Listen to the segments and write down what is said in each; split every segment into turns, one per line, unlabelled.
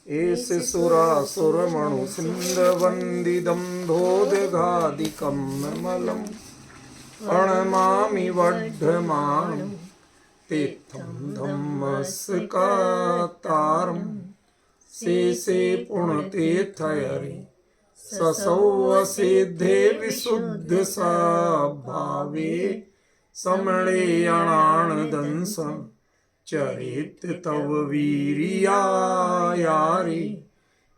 एष सुरासुरमणुसिन्धवन्दितं धोदघादिकं मलम् प्रणमामि वर्धमानं तीर्थं धम्मस्कातारं शेषे पुण्यतीर्थहरि ससौवसिद्धे विशुद्धस्वभावे समणेयणानदंसं चरित तव वीर्यायारे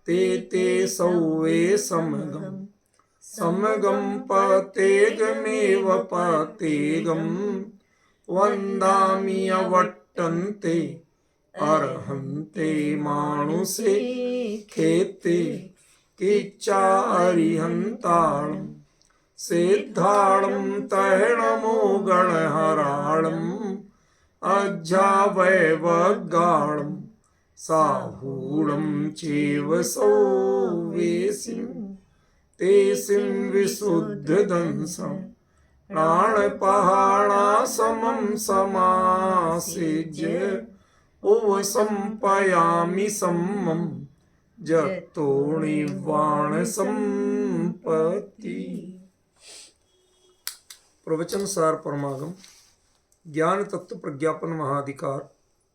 ते सौवे समगं पतेगमेव पतेगं वन्दामि अवट्टन्ते अर्हन्ते मानुषे खेते किच्चारिहन्ताळं सिद्धाळं तैणमो गणहराळम् अज्जावैवगाळं साहूळं चैव सौवेसिं तेसिं विशुद्धदंसं प्राणपहाणासमं समासिज्य उपसंपयामि सम्मं जतोणिवाणसंपत्ति। प्रवचन सार परमागम ज्ञान तत्व प्रज्ञापन महाधिकार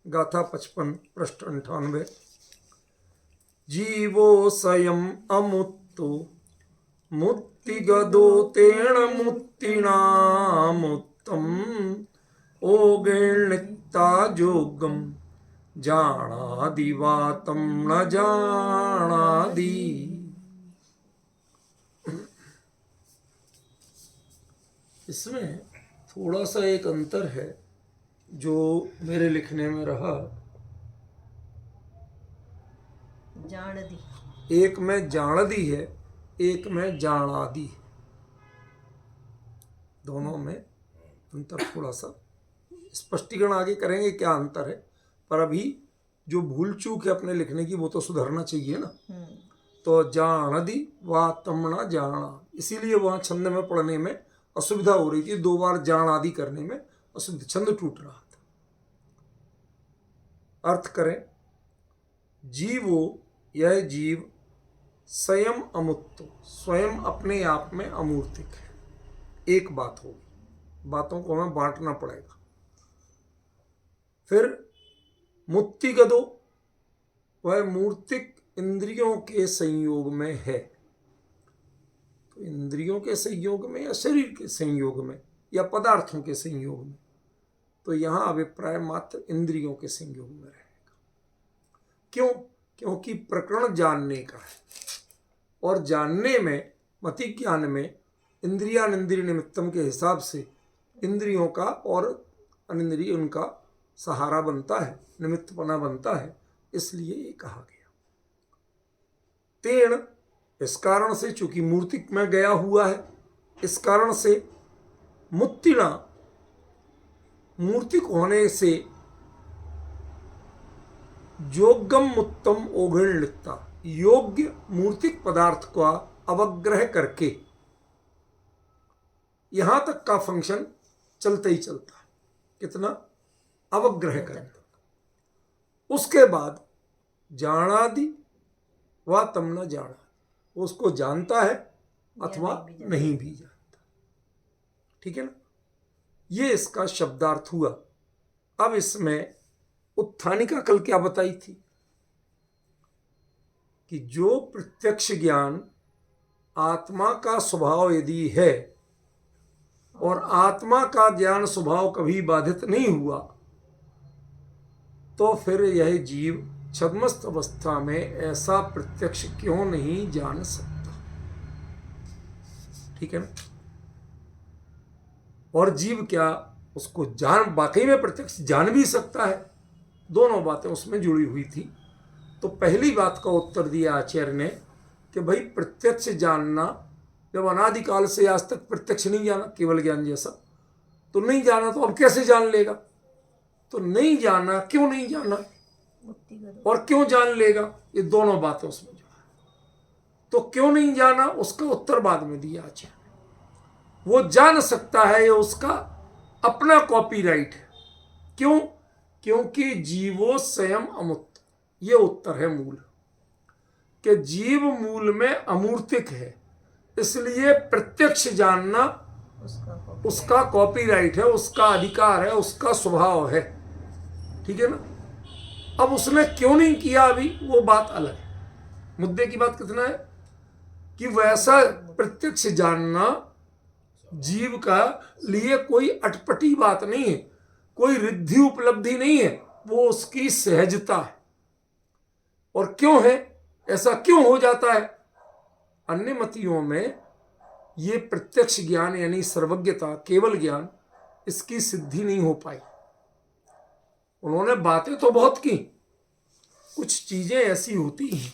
गाथा 55 पृष्ठ 98। जीवो स्वयं अमुत्तो मुक्तिगदो तेण मुक्तिना मुक्तम ओगेणिता जोगम जानादि वातम न जानादि। इसमें थोड़ा सा एक अंतर है जो मेरे लिखने में रहा।
जाणदी,
एक में जाणदी है, एक में जाणादी है। दोनों में अंतर थोड़ा सा स्पष्टीकरण आगे करेंगे क्या अंतर है, पर अभी जो भूल चूक है अपने लिखने की वो तो सुधरना चाहिए ना। तो जाणदी वा तमना जाना, इसीलिए वहां छंद में पढ़ने में असुविधा हो रही थी। 2 बार जान आदि करने में असुविधा, छंद टूट रहा था। अर्थ करें, जीवो यह जीव स्वयं अमूर्त, स्वयं अपने आप में अमूर्तिक है। एक बात होगी, बातों को हमें बांटना पड़ेगा। फिर मुक्तिगदो, वह मूर्तिक इंद्रियों के संयोग में है। तो इंद्रियों के संयोग में या शरीर के संयोग में या पदार्थों के संयोग में, तो यहां अभिप्राय मात्र इंद्रियों के संयोग में रहेगा। क्यों? क्योंकि प्रकरण जानने का है, और जानने में मति ज्ञान में इंद्रियानिंद्रिय निमित्तम के हिसाब से इंद्रियों का और अनिंद्रिय उनका सहारा बनता है, निमित्तपना बनता है। इसलिए ये कहा गया। तेण, इस कारण से, चूंकि मूर्तिक में गया हुआ है, इस कारण से मुक्तिना, मूर्तिक होने से योग्यम उत्तम ओघिण लिखता, योग्य मूर्तिक पदार्थ का अवग्रह करके यहां तक का फंक्शन चलता ही चलता है। कितना? अवग्रह करके। उसके बाद जानादि व तम न जाना, उसको जानता है अथवा नहीं भी जानता। ठीक है ना? ये इसका शब्दार्थ हुआ। अब इसमें उत्थानिका कल क्या बताई थी कि जो प्रत्यक्ष ज्ञान आत्मा का स्वभाव यदि है और आत्मा का ज्ञान स्वभाव कभी बाधित नहीं हुआ, तो फिर यह जीव छद्मस्त अवस्था में ऐसा प्रत्यक्ष क्यों नहीं जान सकता। ठीक है ना? और जीव क्या उसको जान, वाकई में प्रत्यक्ष जान भी सकता है। दोनों बातें उसमें जुड़ी हुई थी। तो पहली बात का उत्तर दिया आचार्य ने कि भाई प्रत्यक्ष जानना, जब अनादिकाल से आज तक प्रत्यक्ष नहीं जाना, केवल ज्ञान जैसा, तो नहीं जाना, तो अब कैसे जान लेगा? तो नहीं जाना, क्यों नहीं जाना और क्यों जान लेगा, ये दोनों बातें उसमें जो है। तो क्यों नहीं जाना उसका उत्तर बाद में दिया आचार्य। वो जान सकता है, ये उसका अपना कॉपीराइट है। क्यों? क्योंकि जीवो स्वयं अमुक्त, ये उत्तर है मूल। कि जीव मूल में अमूर्तिक है, इसलिए प्रत्यक्ष जानना उसका कॉपीराइट है, उसका अधिकार है, उसका स्वभाव है। ठीक है ना। अब उसने क्यों नहीं किया अभी, वो बात अलग है। मुद्दे की बात कितना है कि वैसा प्रत्यक्ष जानना जीव का लिए कोई अटपटी बात नहीं है, कोई रिद्धि उपलब्धि नहीं है, वो उसकी सहजता है। और क्यों है ऐसा, क्यों हो जाता है? अन्य मतियों में ये प्रत्यक्ष ज्ञान यानी सर्वज्ञता, केवल ज्ञान, इसकी सिद्धि नहीं हो पाई। उन्होंने बातें तो बहुत की, कुछ चीजें ऐसी होती हैं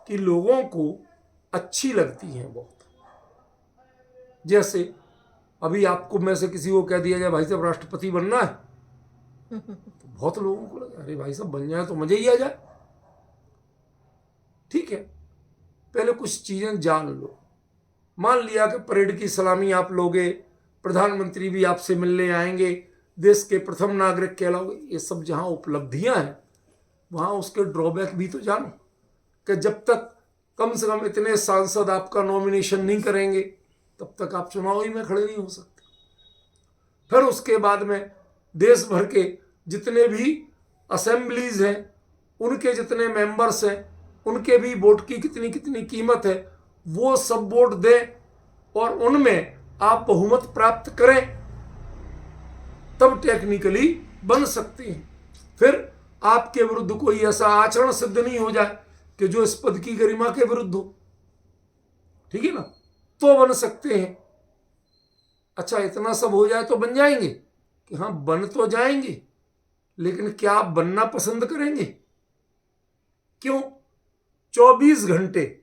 कि लोगों को अच्छी लगती हैं बहुत। जैसे अभी आपको में से किसी को कह दिया जाए भाई साहब राष्ट्रपति बनना है, तो बहुत लोगों को लगे अरे भाई साहब बन जाए तो मजा ही आ जाए। ठीक है, पहले कुछ चीजें जान लो। मान लिया कि परेड की सलामी आप लोगे, प्रधानमंत्री भी आपसे मिलने आएंगे, देश के प्रथम नागरिक कहलाओगे, ये सब जहां उपलब्धियां हैं वहां उसके ड्रॉबैक भी तो जानो कि जब तक कम से कम इतने सांसद आपका नॉमिनेशन नहीं करेंगे तब तक आप चुनाव ही में खड़े नहीं हो सकते। फिर उसके बाद में देश भर के जितने भी असेंबलीज हैं, उनके जितने मेंबर्स हैं, उनके भी वोट की कितनी कितनी कीमत है, वो सब वोट दें और उनमें आप बहुमत प्राप्त करें, तब टेक्निकली बन सकते हैं। फिर आपके विरुद्ध कोई ऐसा आचरण सिद्ध नहीं हो जाए कि जो इस पद की गरिमा के विरुद्ध हो। ठीक है ना, तो बन सकते हैं। अच्छा, इतना सब हो जाए तो बन जाएंगे कि हाँ बन तो जाएंगे, लेकिन क्या आप बनना पसंद करेंगे? क्यों? 24 घंटे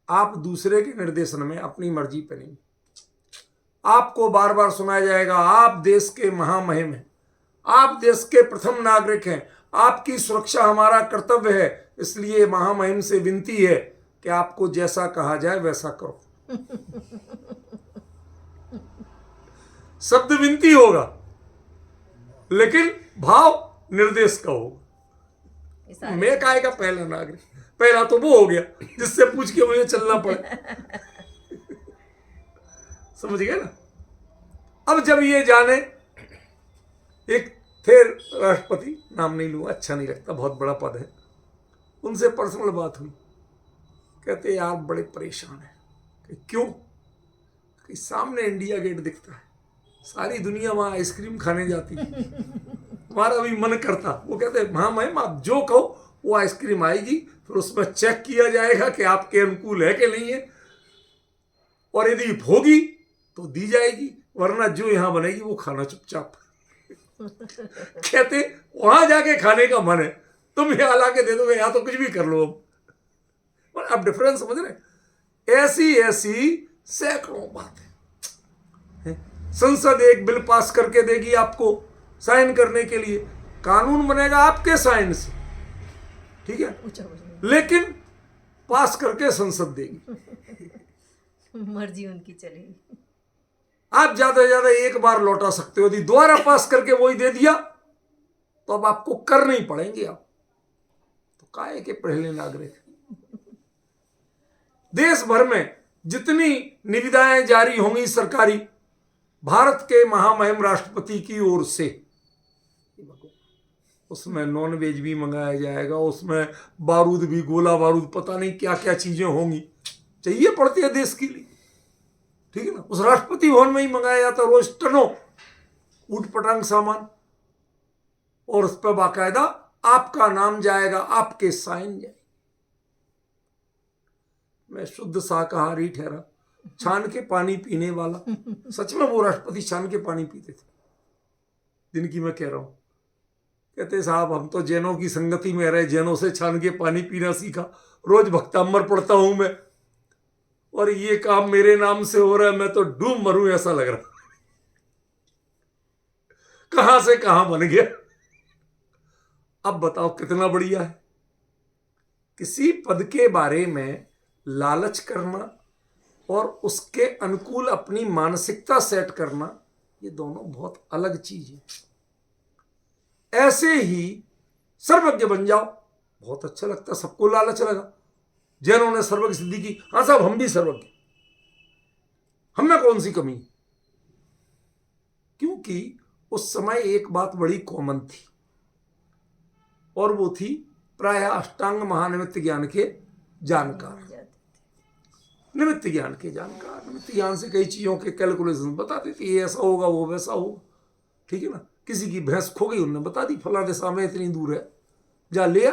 आप दूसरे के निर्देशन में अपनी मर्जी पे नहीं। आपको बार बार सुनाया जाएगा आप देश के महामहिम हैं, आप देश के प्रथम नागरिक हैं, आपकी सुरक्षा हमारा कर्तव्य है, इसलिए महामहिम से विनती है कि आपको जैसा कहा जाए वैसा करो। शब्द विनती होगा लेकिन भाव निर्देश का होगा। मैं काय का पहला नागरिक, पहला तो वो हो गया जिससे पूछ के मुझे चलना पड़े। समझ गए ना। अब जब ये जाने, एक थे राष्ट्रपति, नाम नहीं लूंगा, अच्छा नहीं लगता, बहुत बड़ा पद है, उनसे पर्सनल बात हुई। कहते यार बड़े परेशान है। कि क्यों? कि सामने इंडिया गेट दिखता है, सारी दुनिया वहां आइसक्रीम खाने जाती है, हमारा भी मन करता। वो कहते हाँ मैम आप जो कहो वो आइसक्रीम आएगी, फिर उसमें चेक किया जाएगा कि आपके अनुकूल है कि नहीं है, और यदि होगी तो दी जाएगी, वरना जो यहां बनेगी वो खाना चुपचाप। कहते वहां जाके खाने का मन है, तुम यहां ला के दे दोगे, यहां तो कुछ भी कर लो। अब डिफरेंस समझ रहे? ऐसी ऐसी सैकड़ों बातें। संसद एक बिल पास करके देगी आपको साइन करने के लिए, कानून बनेगा आपके साइन से, ठीक है, लेकिन पास करके संसद देगी,
मर्जी उनकी चलेगी।
आप ज्यादा से ज्यादा एक बार लौटा सकते हो, यदि दोबारा पास करके वही दे दिया तो अब आपको कर नहीं पड़ेंगे। आप तो काहे के पहले नागरिक। देश भर में जितनी निविदाएं जारी होंगी सरकारी भारत के महामहिम राष्ट्रपति की ओर से, उसमें नॉन वेज भी मंगाया जाएगा, उसमें बारूद भी, गोला बारूद, पता नहीं क्या क्या चीजें होंगी, चाहिए पड़ती है देश के लिए। ठीक है ना। उस राष्ट्रपति भवन में ही मंगाया जाता रोज टनों ऊट पटांग सामान, और उस पर बाकायदा आपका नाम जाएगा, आपके साइन जाएगा। मैं शुद्ध शाकाहारी ठहरा, छान के पानी पीने वाला। सच में वो राष्ट्रपति छान के पानी पीते थे, दिन की मैं कह रहा हूं। कहते साहब हम तो जैनों की संगति में रहे, जैनों से छान के पानी पीना सीखा, रोज भक्तांबर पढ़ता हूं मैं, और ये काम मेरे नाम से हो रहा है, मैं तो डूब मरूं ऐसा लग रहा। कहां से कहां बन गया। अब बताओ कितना बढ़िया है। किसी पद के बारे में लालच करना और उसके अनुकूल अपनी मानसिकता सेट करना, ये दोनों बहुत अलग चीज है। ऐसे ही सर्वज्ञ बन जाओ, बहुत अच्छा लगता, सबको लालच लगा, जैनों ने सर्वज्ञ सिद्धि की, हाँ साहब हम भी सर्वज्ञ, हमें कौन सी कमी? क्योंकि उस समय एक बात बड़ी कॉमन थी, और वो थी प्राय अष्टांग महानिमित्त ज्ञान के जानकार। निमित्त ज्ञान के जानकार, निमित्त ज्ञान से कई चीजों के कैलकुलेशन बता देती, ये ऐसा होगा वो वैसा होगा, ठीक है ना। किसी की भैंस खो गई, उन्होंने बता दी फला दिशा में इतनी दूर है, जा लिया,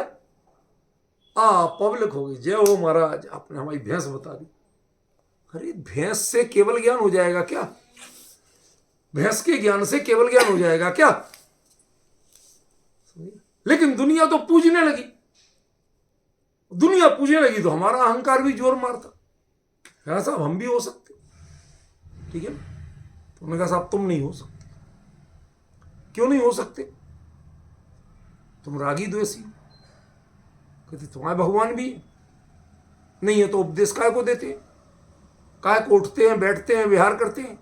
पब्लिक हो गई, जय हो महाराज आपने हमारी भैंस बता दी। अरे भैंस से केवल ज्ञान हो जाएगा क्या? भैंस के ज्ञान से केवल ज्ञान हो जाएगा क्या? लेकिन दुनिया तो पूजने लगी, दुनिया पूजने लगी तो हमारा अहंकार भी जोर मारता, है साहब हम भी हो सकते, ठीक है ना। तो उन्होंने कहा साहब तुम नहीं हो सकते। क्यों नहीं हो सकते? तुम रागी द्वेषी। कहते तुम्हारे भगवान भी नहीं है तो उपदेश काय को देते हैं, काय को उठते हैं बैठते हैं विहार करते हैं।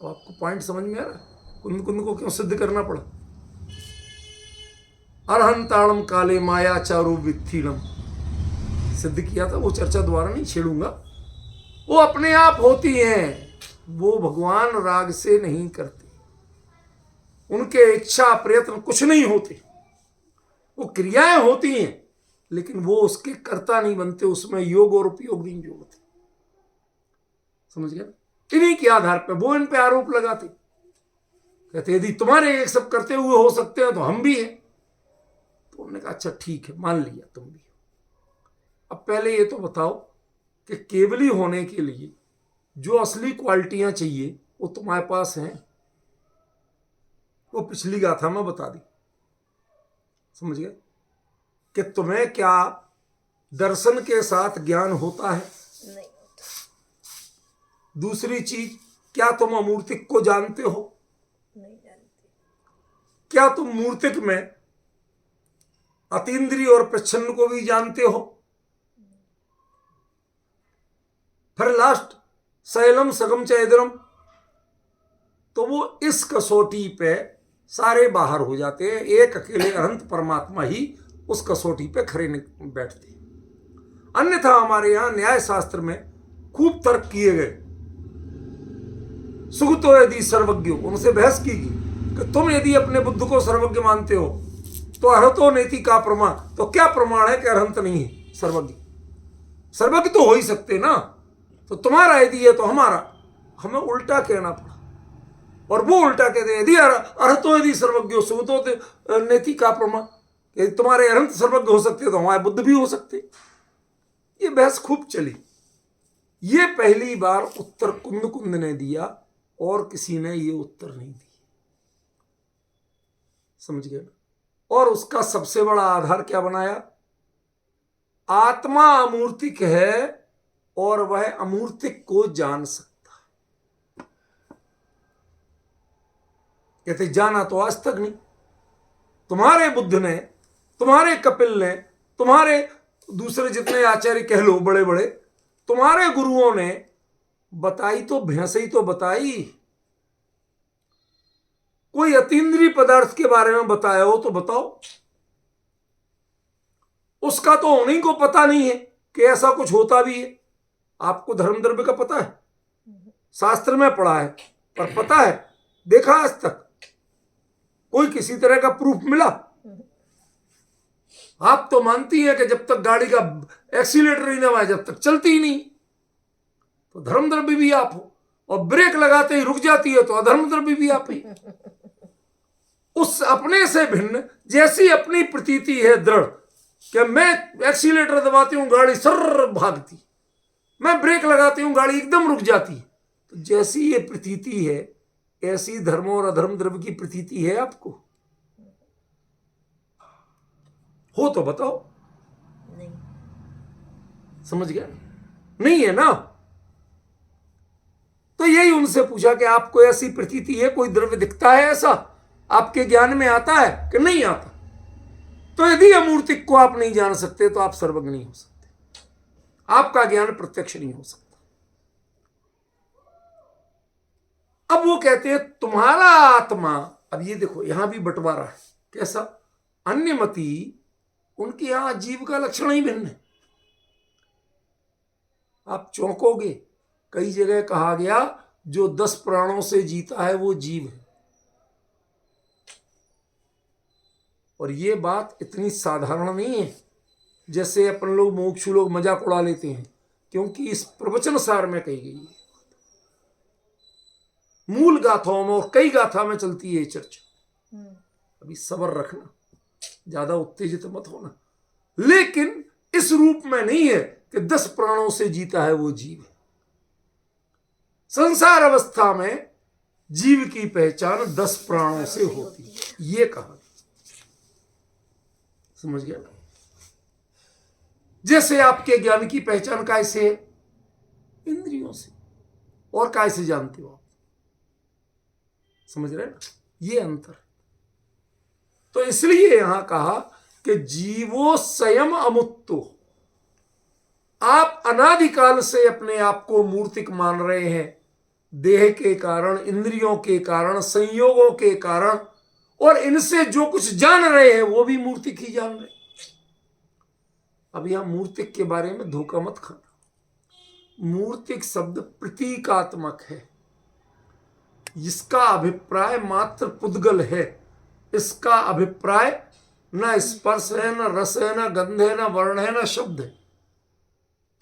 तो आपको पॉइंट समझ में आ रहा है? कुंद कुंद को क्यों सिद्ध करना पड़ा? अरहंताणम काले माया चारु वित्थीणम सिद्ध किया था, वो चर्चा द्वारा नहीं छेड़ूंगा। वो अपने आप होती हैं, वो भगवान राग से नहीं करते, उनके इच्छा प्रयत्न कुछ नहीं होते, वो क्रियाएं होती हैं लेकिन वो उसके कर्ता नहीं बनते, उसमें योग और उपयोग नहीं जोड़ते। समझ गया? इन्हीं के आधार पर वो इन पे आरोप लगाते, कहते यदि तुम्हारे एक सब करते हुए हो सकते हैं तो हम भी हैं। तो उन्होंने कहा अच्छा ठीक है मान लिया तुम भी। अब पहले ये तो बताओ कि केवली होने के लिए जो असली क्वालिटियां चाहिए वो तुम्हारे पास हैं? वो पिछली गाथा में बता दी, समझ गए? कि तुम्हें क्या दर्शन के साथ ज्ञान होता है?
नहीं।
दूसरी चीज, क्या तुम अमूर्तिक को जानते हो?
नहीं जानते।
क्या तुम मूर्तिक में अतीन्द्रिय और प्रच्छन्न को भी जानते हो? फिर लास्ट शैलम सगम चैदरम, तो वो इस कसौटी पे सारे बाहर हो जाते हैं, एक अकेले अनंत परमात्मा ही उस कसौटी पे खड़े बैठते हैं। अन्यथा हमारे यहां न्याय शास्त्र में खूब तर्क किए गए। सुगतो यदि सर्वज्ञ, उनसे बहस की गई कि तुम यदि अपने बुद्ध को सर्वज्ञ मानते हो तो अर्हतो नेति का प्रमाण, तो क्या प्रमाण है कि अर्हंत नहीं है सर्वज्ञ? सर्वज्ञ तो हो ही सकते ना, तो तुम्हारा यदि है तो हमारा। हमें उल्टा कहना पड़ा, और वो उल्टा कहते हैं यदि अर्हतो यदि सर्वज्ञ सुगतो नेति का प्रमाण, यदि तुम्हारे अनंत सर्वज्ञ हो सकते तो हमारे बुद्ध भी हो सकते। ये बहस खूब चली। ये पहली बार उत्तर कुंद कुंद ने दिया और किसी ने ये उत्तर नहीं दिया, समझ गए? और उसका सबसे बड़ा आधार क्या बनाया? आत्मा अमूर्तिक है और वह अमूर्तिक को जान सकता है। कहते जाना तो आज तक नहीं। तुम्हारे बुद्ध ने, तुम्हारे कपिल ने, तुम्हारे दूसरे जितने आचार्य कह लो बड़े बड़े, तुम्हारे गुरुओं ने बताई तो भैंस ही तो बताई। कोई अतीन्द्रिय पदार्थ के बारे में बताया हो तो बताओ। उसका तो उन्हीं को पता नहीं है कि ऐसा कुछ होता भी है। आपको धर्म द्रव्य का पता है? शास्त्र में पढ़ा है, पर पता है? देखा आज तक कोई किसी तरह का प्रूफ मिला? आप तो मानती हैं कि जब तक गाड़ी का एक्सीलेटर ही दबाए जब तक चलती ही नहीं। तो धर्म द्रव्य भी आप हो, और ब्रेक लगाते ही रुक जाती है तो अधर्म द्रव्य भी आप ही। उस अपने से भिन्न जैसी अपनी प्रतीति है दृढ़ कि मैं एक्सीलेटर दबाती हूं गाड़ी सर्र भागती, मैं ब्रेक लगाती हूं गाड़ी एकदम रुक जाती, तो जैसी ये प्रतीति है ऐसी धर्म और अधर्म द्रव्य की प्रतीति है आपको? हो तो बताओ।
नहीं।
समझ गया? नहीं है ना। तो यही उनसे पूछा कि आपको ऐसी प्रतीति है, कोई द्रव्य दिखता है ऐसा आपके ज्ञान में आता है कि नहीं आता? तो यदि अमूर्तिक को आप नहीं जान सकते तो आप सर्वज्ञ नहीं हो सकते, आपका ज्ञान प्रत्यक्ष नहीं हो सकता। अब वो कहते हैं तुम्हारा आत्मा, अब ये देखो यहां भी बंटवारा है। कैसा? अन्यमति, उनके यहां जीव का लक्षण ही भिन्न है। आप चौंकोगे। कई जगह कहा गया जो 10 प्राणों से जीता है वो जीव है। और ये बात इतनी साधारण नहीं है जैसे अपन लोग मोक्षु लोग मजाक उड़ा लेते हैं, क्योंकि इस प्रवचन सार में कही गई है, मूल गाथाओं में और कई गाथा में चलती है चर्चा। अभी सब्र रखना, ज्यादा उत्तेजित मत होना, लेकिन इस रूप में नहीं है कि 10 प्राणों से जीता है वो जीव है। संसार अवस्था में जीव की पहचान 10 प्राणों से होती है, ये कहा। समझ गया? जैसे आपके ज्ञान की पहचान कैसे है? इंद्रियों से। और कैसे जानते हो आप? समझ रहे ना? ये अंतर है। तो इसलिए यहां कहा कि जीवो स्वयं अमुक्तो। आप अनादिकाल से अपने आप को मूर्तिक मान रहे हैं, देह के कारण, इंद्रियों के कारण, संयोगों के कारण, और इनसे जो कुछ जान रहे हैं वो भी मूर्तिक ही जान रहे हैं। अब यहां मूर्तिक के बारे में धोखा मत खाना। मूर्तिक शब्द प्रतीकात्मक है, इसका अभिप्राय मात्र पुद्गल है। इसका अभिप्राय न स्पर्श है, न रस है, न गंध है, न वर्ण है, न शब्द है।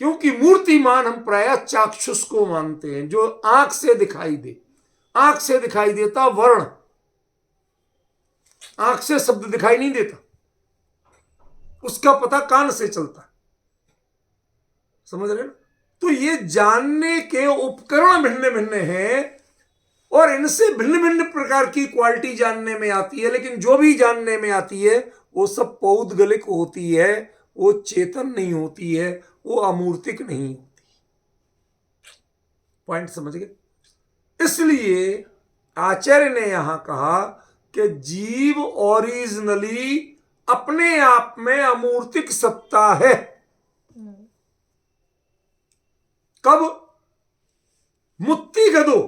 क्योंकि मूर्तिमान हम प्रायः चाक्षुष को मानते हैं, जो आंख से दिखाई दे। आंख से दिखाई देता वर्ण, आंख से शब्द दिखाई नहीं देता, उसका पता कान से चलता। समझ रहे ना? तो ये जानने के उपकरण भिन्न भिन्न हैं और इनसे भिन्न भिन्न प्रकार की क्वालिटी जानने में आती है, लेकिन जो भी जानने में आती है वो सब पौद्गलिक होती है, वो चेतन नहीं होती है, वो अमूर्तिक नहीं होती। पॉइंट समझ गए? इसलिए आचार्य ने यहां कहा कि जीव ओरिजिनली अपने आप में अमूर्तिक सत्ता है। कब? मुक्तिगतो,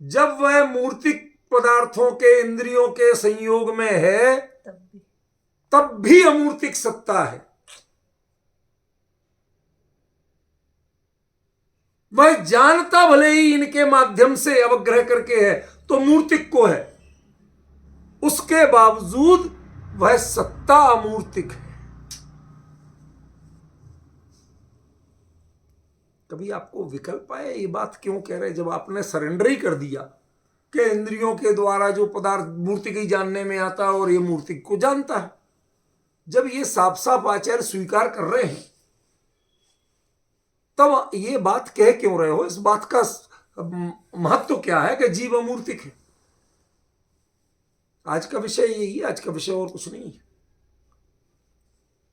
जब वह मूर्तिक पदार्थों के, इंद्रियों के संयोग में है, तब भी अमूर्तिक सत्ता है। वह जानता भले ही इनके माध्यम से अवग्रह करके है, तो मूर्तिक को है, उसके बावजूद वह सत्ता अमूर्तिक है। कभी आपको विकल्प आया ये बात क्यों कह रहे? जब आपने सरेंडर ही कर दिया कि इंद्रियों के द्वारा जो पदार्थ मूर्तिक ही जानने में आता है और ये मूर्तिक को जानता है, जब ये साफ साफ आचार्य स्वीकार कर रहे हैं, तब ये बात कह क्यों रहे हो? इस बात का महत्व क्या है कि जीव अमूर्तिक है? आज का विषय यही है, आज का विषय और कुछ नहीं है।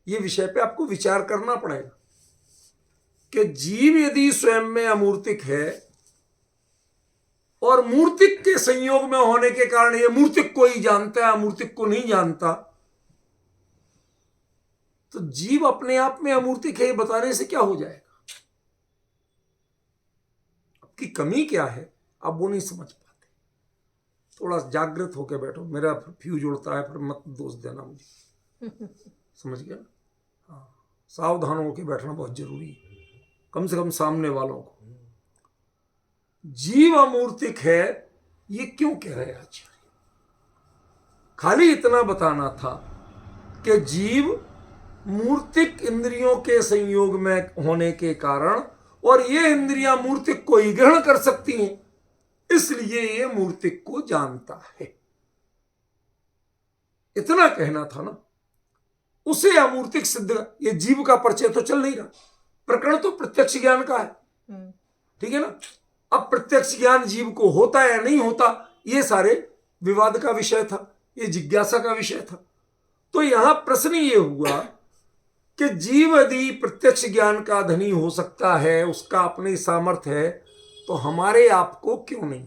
ये विषय पे आपको विचार करना पड़ेगा कि जीव यदि स्वयं में अमूर्तिक है और मूर्तिक के संयोग में होने के कारण ये मूर्तिक को ही जानता है, अमूर्तिक को नहीं जानता, तो जीव अपने आप में अमूर्तिक है ये बताने से क्या हो जाएगा? आपकी कमी क्या है आप वो नहीं समझ पाते। थोड़ा जागृत होकर बैठो, मेरा फ्यूज उड़ता है, फिर मत दोष देना मुझे। समझ गया? हाँ, सावधान होकर बैठना बहुत जरूरी है, कम से कम सामने वालों को। जीव अमूर्तिक है ये क्यों कह रहे हैं आचार्य? खाली इतना बताना था कि जीव मूर्तिक इंद्रियों के संयोग में होने के कारण, और ये इंद्रियां मूर्तिक को ही ग्रहण कर सकती हैं, इसलिए ये मूर्तिक को जानता है। इतना कहना था ना। उसे अमूर्तिक सिद्ध, ये जीव का परिचय तो चल नहीं रहा, प्रकरण तो प्रत्यक्ष ज्ञान का है, ठीक है ना? अब प्रत्यक्ष ज्ञान जीव को होता है या नहीं होता, ये सारे विवाद का विषय था, ये जिज्ञासा का विषय था। तो यहां प्रश्न ये हुआ कि जीव यदि प्रत्यक्ष ज्ञान का धनी हो सकता है, उसका अपनी सामर्थ्य है, तो हमारे आप को क्यों नहीं?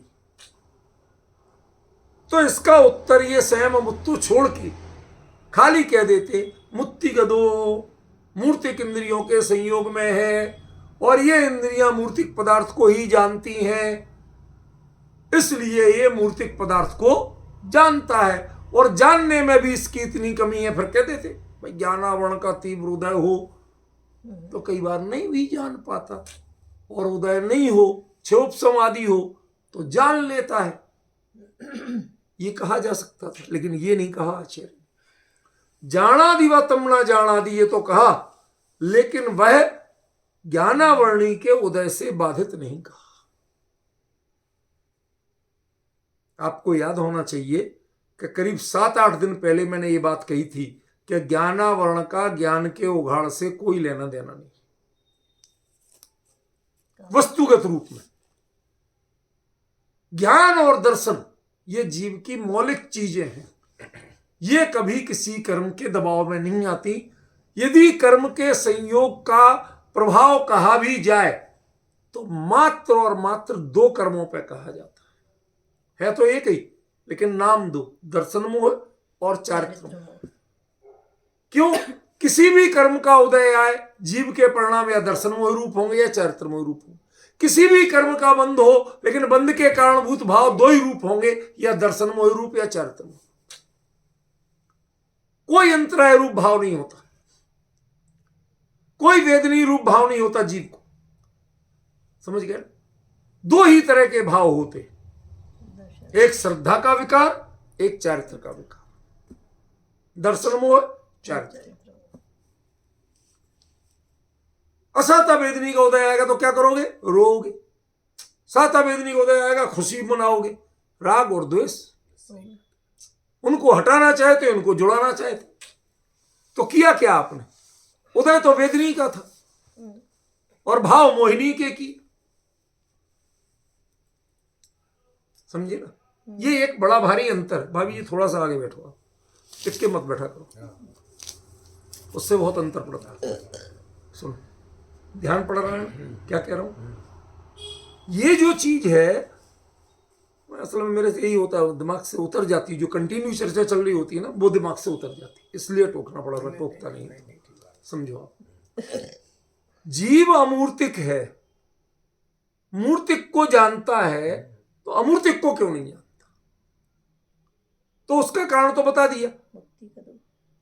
तो इसका उत्तर ये स्वयं मुत्तु छोड़ के खाली कह देते मुक्तिगतो, मूर्तिक इंद्रियों के संयोग में है और ये इंद्रियां मूर्तिक पदार्थ को ही जानती हैं, इसलिए ये मूर्तिक पदार्थ को जानता है। और जानने में भी इसकी इतनी कमी है, फिर कह देते भाई ज्ञानावरण का तीव्र उदय हो तो कई बार नहीं भी जान पाता। और उदय नहीं हो, क्षोभसम आदि हो तो जान लेता है। ये कहा जा सकता था, लेकिन ये नहीं कहा आचार्य। जानादि व तमना जानादि ये तो कहा, लेकिन वह ज्ञानावर्णी के उदय से बाधित नहीं कहा। आपको याद होना चाहिए कि करीब 7-8 दिन पहले मैंने ये बात कही थी कि ज्ञानावरण का ज्ञान के उघाड़ से कोई लेना देना नहीं, वस्तुगत रूप में। ज्ञान और दर्शन ये जीव की मौलिक चीजें हैं, ये कभी किसी कर्म के दबाव में नहीं आती। यदि कर्म के संयोग का प्रभाव कहा भी जाए तो मात्र और मात्र 2 कर्मों पर कहा जाता है तो एक ही, लेकिन नाम 2, दर्शन मोह और चारित्र मोह। क्यों? किसी भी कर्म का उदय आए, जीव के परिणाम या दर्शन मोह रूप होंगे या चारित्र मोह रूप होंगे। किसी भी कर्म का बंध हो, लेकिन बंध के कारणभूत भाव 2 ही रूप होंगे, या दर्शन मोह रूप या चारित्र मोह। कोई अंतराय रूप भाव नहीं होता, कोई वेदनीय रूप भाव नहीं होता जीव को। समझ गए? 2 ही तरह के भाव होते, एक श्रद्धा का विकार, एक चारित्र का विकार। दर्शन मोह, चारित्र। असाता वेदनी का उदय आएगा तो क्या करोगे? रोगे। साता वेदनी का उदय आएगा, खुशी मनाओगे। राग और द्वेष, उनको हटाना चाहते, उनको जुड़ाना चाहते, तो किया क्या आपने? उदय तो वेदनी का था और भाव मोहिनी के की। समझे ना? ये एक बड़ा भारी अंतर। भाभी जी थोड़ा सा आगे बैठो, आप टिक मत बैठा करो, उससे बहुत अंतर पड़ता है। सुनो, ध्यान पड़ रहा है क्या कह रहा हूं? ये जो चीज है असल में मेरे से यही होता है, दिमाग से उतर जाती है। जो कंटिन्यू चर्चा चल रही होती है ना, वो दिमाग से उतर जाती है, इसलिए टोकना पड़ा। मैं टोकता नहीं, समझो आप। जीव अमूर्तिक है, मूर्तिक को जानता है, तो अमूर्तिक को क्यों नहीं जानता? तो उसका कारण तो बता दिया,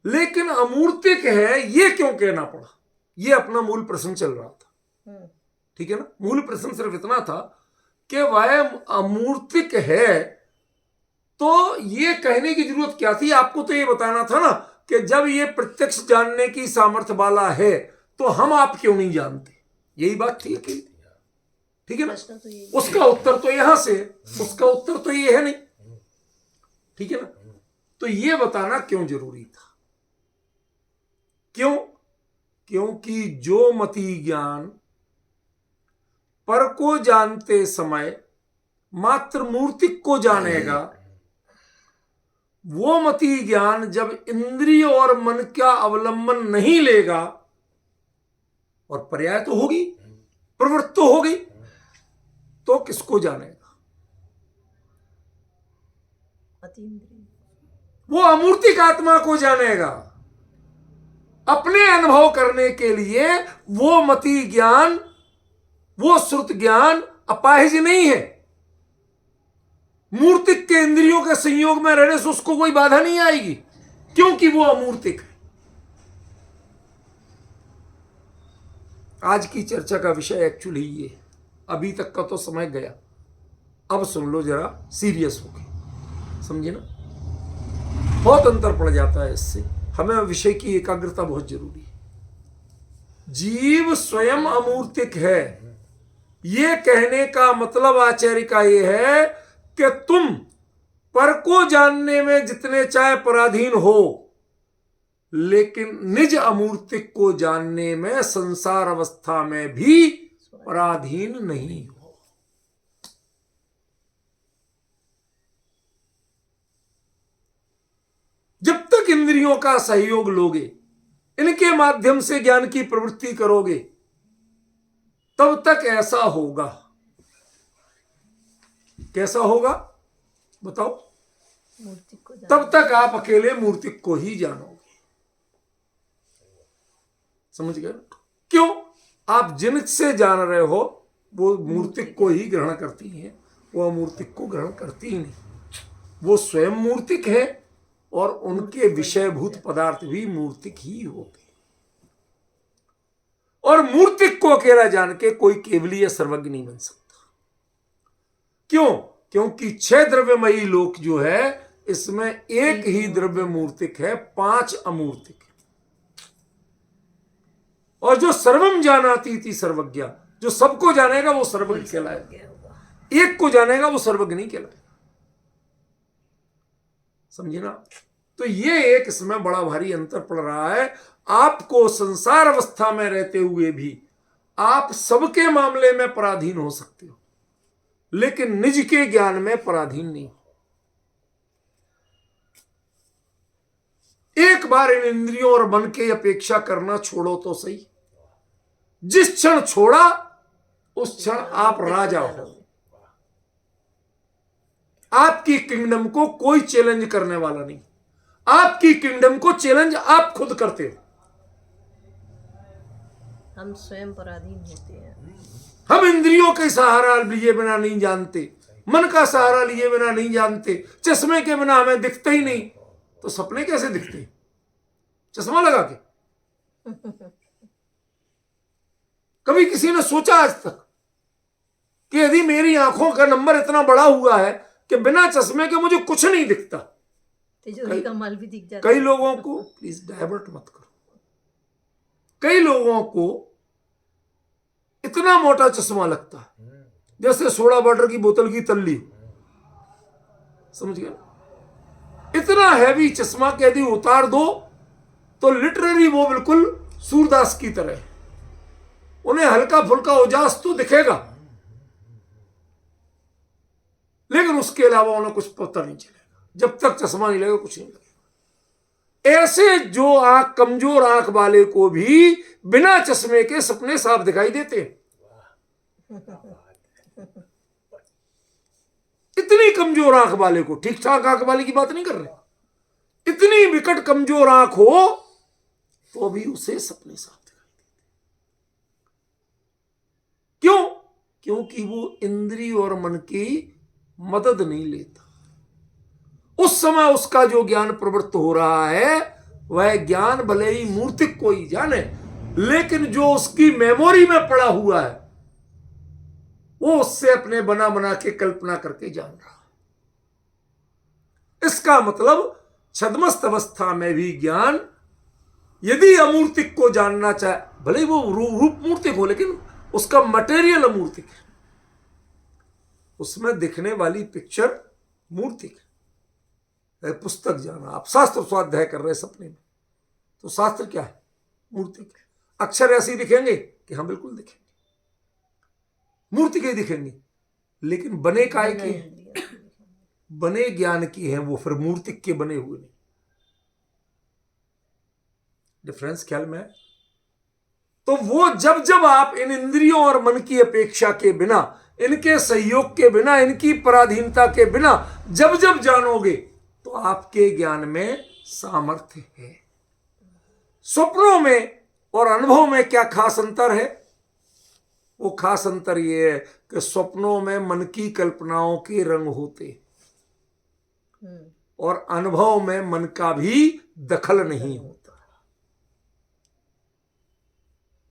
लेकिन अमूर्तिक है ये क्यों कहना पड़ा? ये अपना मूल प्रश्न चल रहा था, ठीक है ना? मूल प्रश्न सिर्फ इतना था कि वह अमूर्तिक है, तो ये कहने की जरूरत क्या थी? आपको तो ये बताना था ना कि जब ये प्रत्यक्ष जानने की सामर्थ्य वाला है तो हम आप क्यों नहीं जानते? यही बात थी कि ठीक है ना? उसका उत्तर तो यहां से, उसका उत्तर तो ये है नहीं, ठीक है ना? तो ये बताना क्यों जरूरी था? क्यों? क्योंकि जो मति ज्ञान पर को जानते समय मात्र मूर्तिक को जानेगा, वो मति ज्ञान जब इंद्रिय और मन का अवलंबन नहीं लेगा, और पर्याय तो होगी, प्रवृत्ति तो होगी, तो किसको जानेगा? वो अमूर्तिक आत्मा को जानेगा। अपने अनुभव करने के लिए वो मति ज्ञान, वो श्रुत ज्ञान अपाहिज नहीं है। मूर्तिक के इंद्रियों के संयोग में रहने से उसको कोई बाधा नहीं आएगी, क्योंकि वो अमूर्तिक है। आज की चर्चा का विषय एक्चुअली ये, अभी तक का तो समय गया, अब सुन लो जरा सीरियस होके, समझे ना? बहुत अंतर पड़ जाता है इससे, हमें विषय की एकाग्रता बहुत जरूरी है। जीव स्वयं अमूर्तिक है, ये कहने का मतलब आचार्य का ये है कि तुम पर को जानने में जितने चाहे पराधीन हो, लेकिन निज अमूर्तिक को जानने में संसार अवस्था में भी पराधीन नहीं हो। जब तक इंद्रियों का सहयोग लोगे, इनके माध्यम से ज्ञान की प्रवृत्ति करोगे, तब तक ऐसा होगा। कैसा होगा बताओ? तब तक आप अकेले मूर्तिक को ही जानोगे। समझ गए? क्यों? आप जिनसे जान रहे हो वो मूर्तिक को ही ग्रहण करती हैं, वो अमूर्तिक को ग्रहण करती ही नहीं। वो स्वयं मूर्तिक है और उनके विषयभूत पदार्थ भी मूर्तिक ही होते। और मूर्तिक को अकेला जान के कोई केवलीय सर्वज्ञ नहीं बन सकता। क्यों? क्योंकि 6 द्रव्यमयी लोक जो है इसमें एक ही द्रव्य मूर्तिक है, 5 अमूर्तिक है। और जो सर्वम जानाति इति सर्वज्ञ, जो सबको जानेगा वो सर्वज्ञ कहलाएगा, एक को जानेगा वो सर्वज्ञ नहीं कहलाएगा। समझे ना? तो ये एक इसमें बड़ा भारी अंतर पड़ रहा है। आपको संसार अवस्था में रहते हुए भी आप सबके मामले में पराधीन हो सकते हो, लेकिन निज के ज्ञान में पराधीन नहीं। एक बार इन इंद्रियों और मन की अपेक्षा करना छोड़ो तो सही। जिस क्षण छोड़ा उस क्षण आप राजा हो। आपकी किंगडम को कोई चैलेंज करने वाला नहीं। आपकी किंगडम को चैलेंज आप खुद करते हो।
हम स्वयं पराधीन होते हैं।
हम इंद्रियों के सहारा लिए बिना नहीं जानते, मन का सहारा लिए बिना नहीं जानते, चश्मे के बिना हमें दिखते ही नहीं। तो सपने कैसे दिखते हैं? चश्मा लगा के? कभी किसी ने सोचा आज तक कि यदि मेरी आंखों का नंबर इतना बड़ा हुआ है कि बिना चश्मे के मुझे कुछ नहीं दिखता?
तिजोरी का माल भी दिख जाता है।
कई लोगों को, प्लीज डाइवर्ट मत करो, कई लोगों को इतना मोटा चश्मा लगता है जैसे सोडा वाटर की बोतल की तल्ली। समझ गए? इतना हैवी चश्मा के यदि उतार दो तो लिटरली वो बिल्कुल सूरदास की तरह है। उन्हें हल्का फुल्का उजास तो दिखेगा, लेकिन उसके अलावा उन्हें कुछ पता नहीं चलेगा। जब तक चश्मा नहीं लगेगा कुछ नहीं लगेगा। ऐसे जो आंख, कमजोर आंख वाले को भी बिना चश्मे के सपने साफ दिखाई देते हैं। इतनी कमजोर आंख वाले को, ठीक ठाक आंख वाले की बात नहीं कर रहे, इतनी विकट कमजोर आंख हो तो भी उसे सपने साफ दिखाई देते। क्यों? क्योंकि वो इंद्रिय और मन की मदद नहीं लेता। उस समय उसका जो ज्ञान प्रवृत्त हो रहा है वह ज्ञान भले ही मूर्तिक को ही जाने, लेकिन जो उसकी मेमोरी में पड़ा हुआ है वो उससे अपने बना बना के कल्पना करके जान रहा है। इसका मतलब छद्मस्त अवस्था में भी ज्ञान यदि अमूर्तिक को जानना चाहे, भले वो रूप मूर्तिक हो, लेकिन उसका मटेरियल अमूर्तिक है, उसमें दिखने वाली पिक्चर मूर्तिक है। पुस्तक जाना, आप शास्त्र स्वाध्याय कर रहे सपने में, तो शास्त्र क्या है? मूर्तिक। अक्षर ऐसे ही दिखेंगे कि हाँ बिल्कुल दिखेंगे, मूर्ति के दिखेंगे, लेकिन बने काय के, बने ज्ञान की हैं वो, फिर मूर्तिक के बने हुए नहीं। डिफरेंस ख्याल में है? तो वो जब जब आप इन इंद्रियों और मन की अपेक्षा के बिना, इनके सहयोग के बिना, इनकी पराधीनता के बिना जब जब जानोगे तो आपके ज्ञान में सामर्थ्य है। स्वप्नों में और अनुभव में क्या खास अंतर है? वो खास अंतर ये है कि स्वप्नों में मन की कल्पनाओं के रंग होते और अनुभव में मन का भी दखल नहीं होता।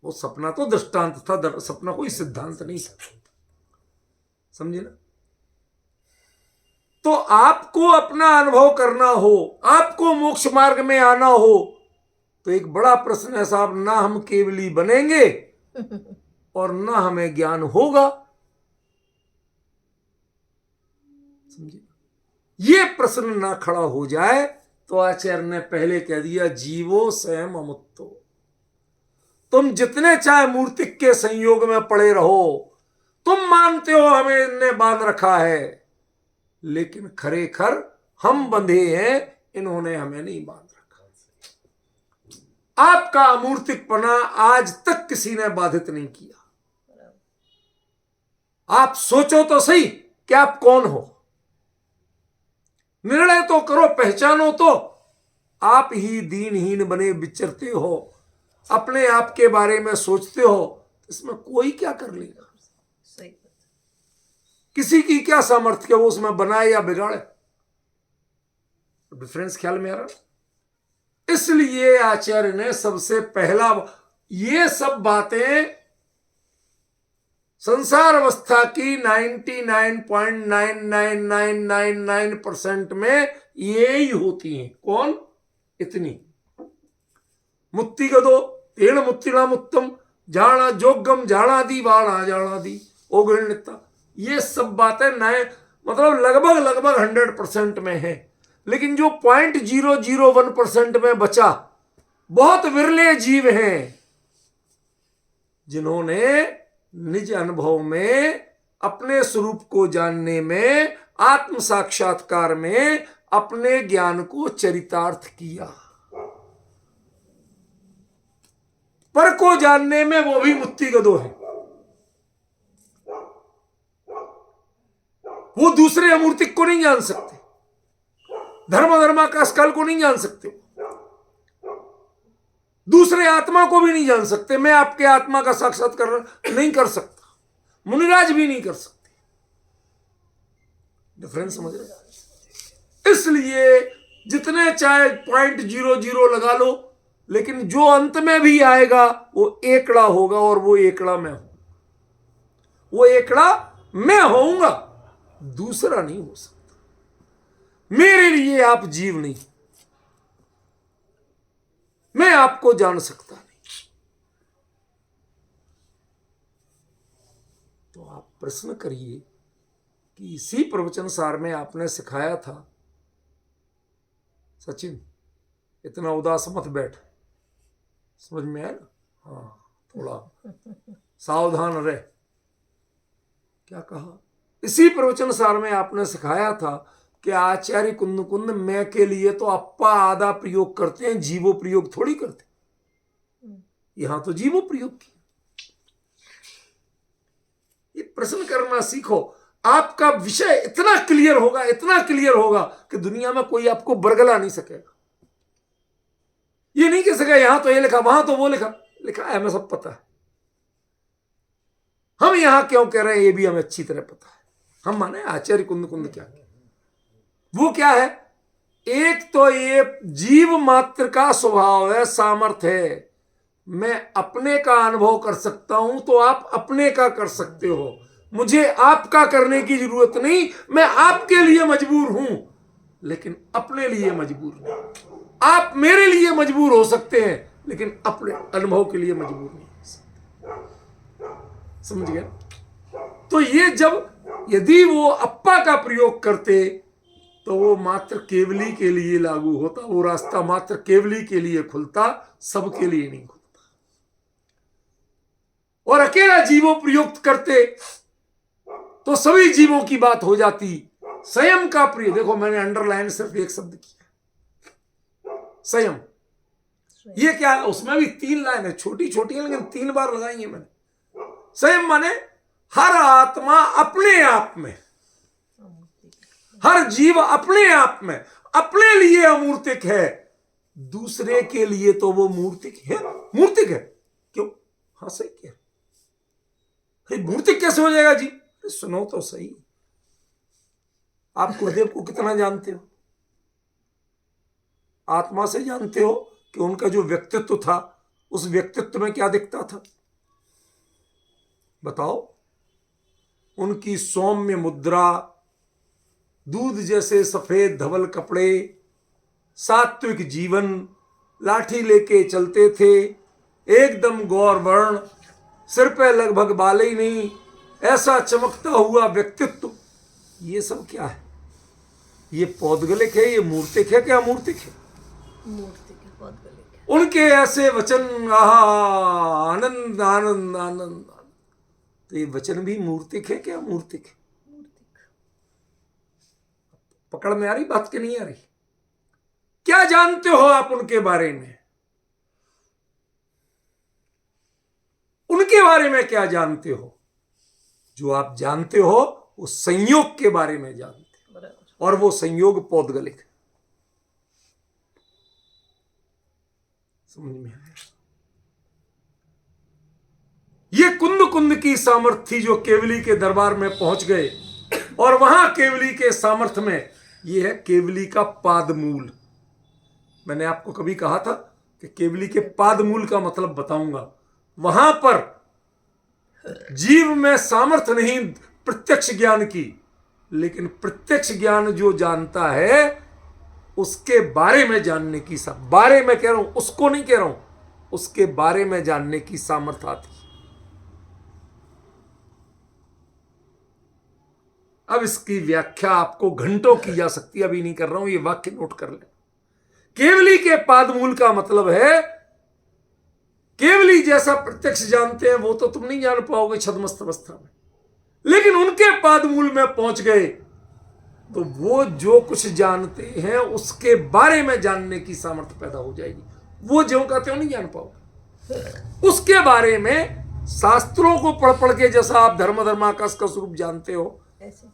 वो सपना तो दृष्टांत था, सपना कोई सिद्धांत नहीं था। समझे ना? तो आपको अपना अनुभव करना हो, आपको मोक्ष मार्ग में आना हो, तो एक बड़ा प्रश्न है साहब, ना हम केवली बनेंगे और ना हमें ज्ञान होगा। समझे? ये प्रश्न ना खड़ा हो जाए तो आचार्य ने पहले कह दिया, जीवो स्वयं अमुत्तो। तुम जितने चाहे मूर्तिक के संयोग में पड़े रहो, तुम मानते हो हमें इनने बांध रखा है, लेकिन खरेखर हम बंधे हैं, इन्होंने हमें नहीं बांध रखा। आपका अमूर्तिकपना आज तक किसी ने बाधित नहीं किया। आप सोचो तो सही कि आप कौन हो, निर्णय तो करो, पहचानो तो। आप ही दीनहीन बने विचरते हो, अपने आप के बारे में सोचते हो, इसमें कोई क्या कर लेगा?
सही।
किसी की क्या सामर्थ्य है वो उसमें बनाए या बिगाड़े? डिफरेंस ख्याल में आ रहा? इसलिए आचार्य ने सबसे पहला ये सब बातें संसार अवस्था की 99.99999% में यही होती हैं। कौन? इतनी मुत्तिगदो तेण मुत्तिणामुत्तम जाना जोगम जानादि बाणा जानादि ओगणिता। ये सब बातें नए मतलब लगभग 100% में है। लेकिन जो 0.001% में बचा, बहुत विरले जीव हैं जिन्होंने निज अनुभव में अपने स्वरूप को जानने में, आत्म साक्षात्कार में अपने ज्ञान को चरितार्थ किया। पर को जानने में वो भी मुत्तिगदो है। वो दूसरे अमूर्तिक को नहीं जान सकते, धर्माकाश काल को नहीं जान सकते, दूसरे आत्मा को भी नहीं जान सकते। मैं आपके आत्मा का साक्षात्कार नहीं कर सकता, मुनिराज भी नहीं कर सकते। डिफरेंस समझ रहे? इसलिए जितने चाहे 0.00 लगा लो, लेकिन जो अंत में भी आएगा वो एकड़ा होगा, और वो एकड़ा मैं हूं। वो एकड़ा मैं होऊंगा, दूसरा नहीं हो सकता। मेरे लिए आप जीव नहीं, मैं आपको जान सकता नहीं। तो आप प्रश्न करिए कि इसी प्रवचन सार में आपने सिखाया था, सचिन इतना उदास मत बैठ, समझ में आया ना? हाँ, थोड़ा सावधान रहे। क्या कहा? इसी प्रवचन सार में आपने सिखाया था कि आचार्य कुंद कुंद मैं के लिए तो अप्पा आधा प्रयोग करते हैं, जीवो प्रयोग थोड़ी करते। यहां तो जीवो प्रयोग किया। ये प्रश्न करना सीखो। आपका विषय इतना क्लियर होगा, इतना क्लियर होगा कि दुनिया में कोई आपको बरगला नहीं सकेगा। ये नहीं कह सकेगा यहां तो ये लिखा, वहां तो वो लिखा। लिखा है, हमें सब पता है। हम यहां क्यों कह रहे हैं ये भी हमें अच्छी तरह पता है। हम माने आचार्य कुंद कुंद क्या है, वो क्या है? एक तो ये जीव मात्र का स्वभाव है, सामर्थ्य है। मैं अपने का अनुभव कर सकता हूं तो आप अपने का कर सकते हो। मुझे आपका करने की जरूरत नहीं। मैं आपके लिए मजबूर हूं, लेकिन अपने लिए मजबूर नहीं। आप मेरे लिए मजबूर हो सकते हैं, लेकिन अपने अनुभव के लिए मजबूर नहीं हो सकते। समझ गए? तो ये जब यदि वो अप्पा का प्रयोग करते तो वो मात्र केवली के लिए लागू होता। वो रास्ता मात्र केवली के लिए खुलता, सबके लिए नहीं खुलता। और अकेला जीवों प्रयुक्त करते तो सभी जीवों की बात हो जाती। संयम का प्रयोग, देखो मैंने अंडरलाइन सिर्फ एक शब्द किया, संयम। ये क्या है? उसमें भी 3 लाइन है, छोटी छोटी है, लेकिन 3 बार लगाई है मैंने। संयम माने हर आत्मा अपने आप में, हर जीव अपने आप में अपने लिए अमूर्तिक है, दूसरे के लिए तो वो मूर्तिक है। मूर्तिक है क्यों? हाँ सही कह रहे। मूर्तिक कैसे हो जाएगा जी? सुनो तो सही। आप गुरुदेव को कितना जानते हो? आत्मा से जानते हो कि उनका जो व्यक्तित्व था, उस व्यक्तित्व में क्या दिखता था? बताओ। उनकी सौम्य मुद्रा, दूध जैसे सफेद धवल कपड़े, सात्विक जीवन, लाठी लेके चलते थे, एकदम गौर वर्ण, सिर पे लगभग बाल ही नहीं, ऐसा चमकता हुआ व्यक्तित्व। ये सब क्या है? ये पौद्गलिक है, ये मूर्तिक है, क्या अमूर्तिक है?
मूर्तिक है, पौद्गलिक है।
उनके ऐसे वचन, आहा आनंद आनंद आनंद। तो ये वचन भी मूर्तिक है क्या अमूर्तिक है?
मूर्तिक।
पकड़ में आ रही बात की नहीं आ रही? क्या जानते हो आप उनके बारे में? उनके बारे में क्या जानते हो? जो आप जानते हो वो संयोग के बारे में जानते हो, और वो संयोग पौद्गलिक है। समझ में आया? ये कुंद कुंद की सामर्थ्य थी जो केवली के दरबार में पहुंच गए, और वहां केवली के सामर्थ्य में ये है केवली का पादमूल। मैंने आपको कभी कहा था कि केवली के पादमूल का मतलब बताऊंगा। वहां पर जीव में सामर्थ्य नहीं प्रत्यक्ष ज्ञान की, लेकिन प्रत्यक्ष ज्ञान जो जानता है उसके बारे में जानने की बारे में कह रहा हूं, उसको नहीं कह रहा हूं, उसके बारे में जानने की सामर्थ्य आती है। अब इसकी व्याख्या आपको घंटों की जा सकती है, अभी नहीं कर रहा हूं, ये वाक्य नोट कर ले। केवली के पादमूल का मतलब है, केवली जैसा प्रत्यक्ष जानते हैं वो तो तुम नहीं जान पाओगे छद्मस्त अवस्था में, लेकिन उनके पादमूल में पहुंच गए तो वो जो कुछ जानते हैं उसके बारे में जानने की सामर्थ्य पैदा हो जाएगी। वो ज्यों का त्यों नहीं जान पाओगे, उसके बारे में शास्त्रों को पढ़ पढ़ के जैसा आप धर्माकाश का स्वरूप जानते हो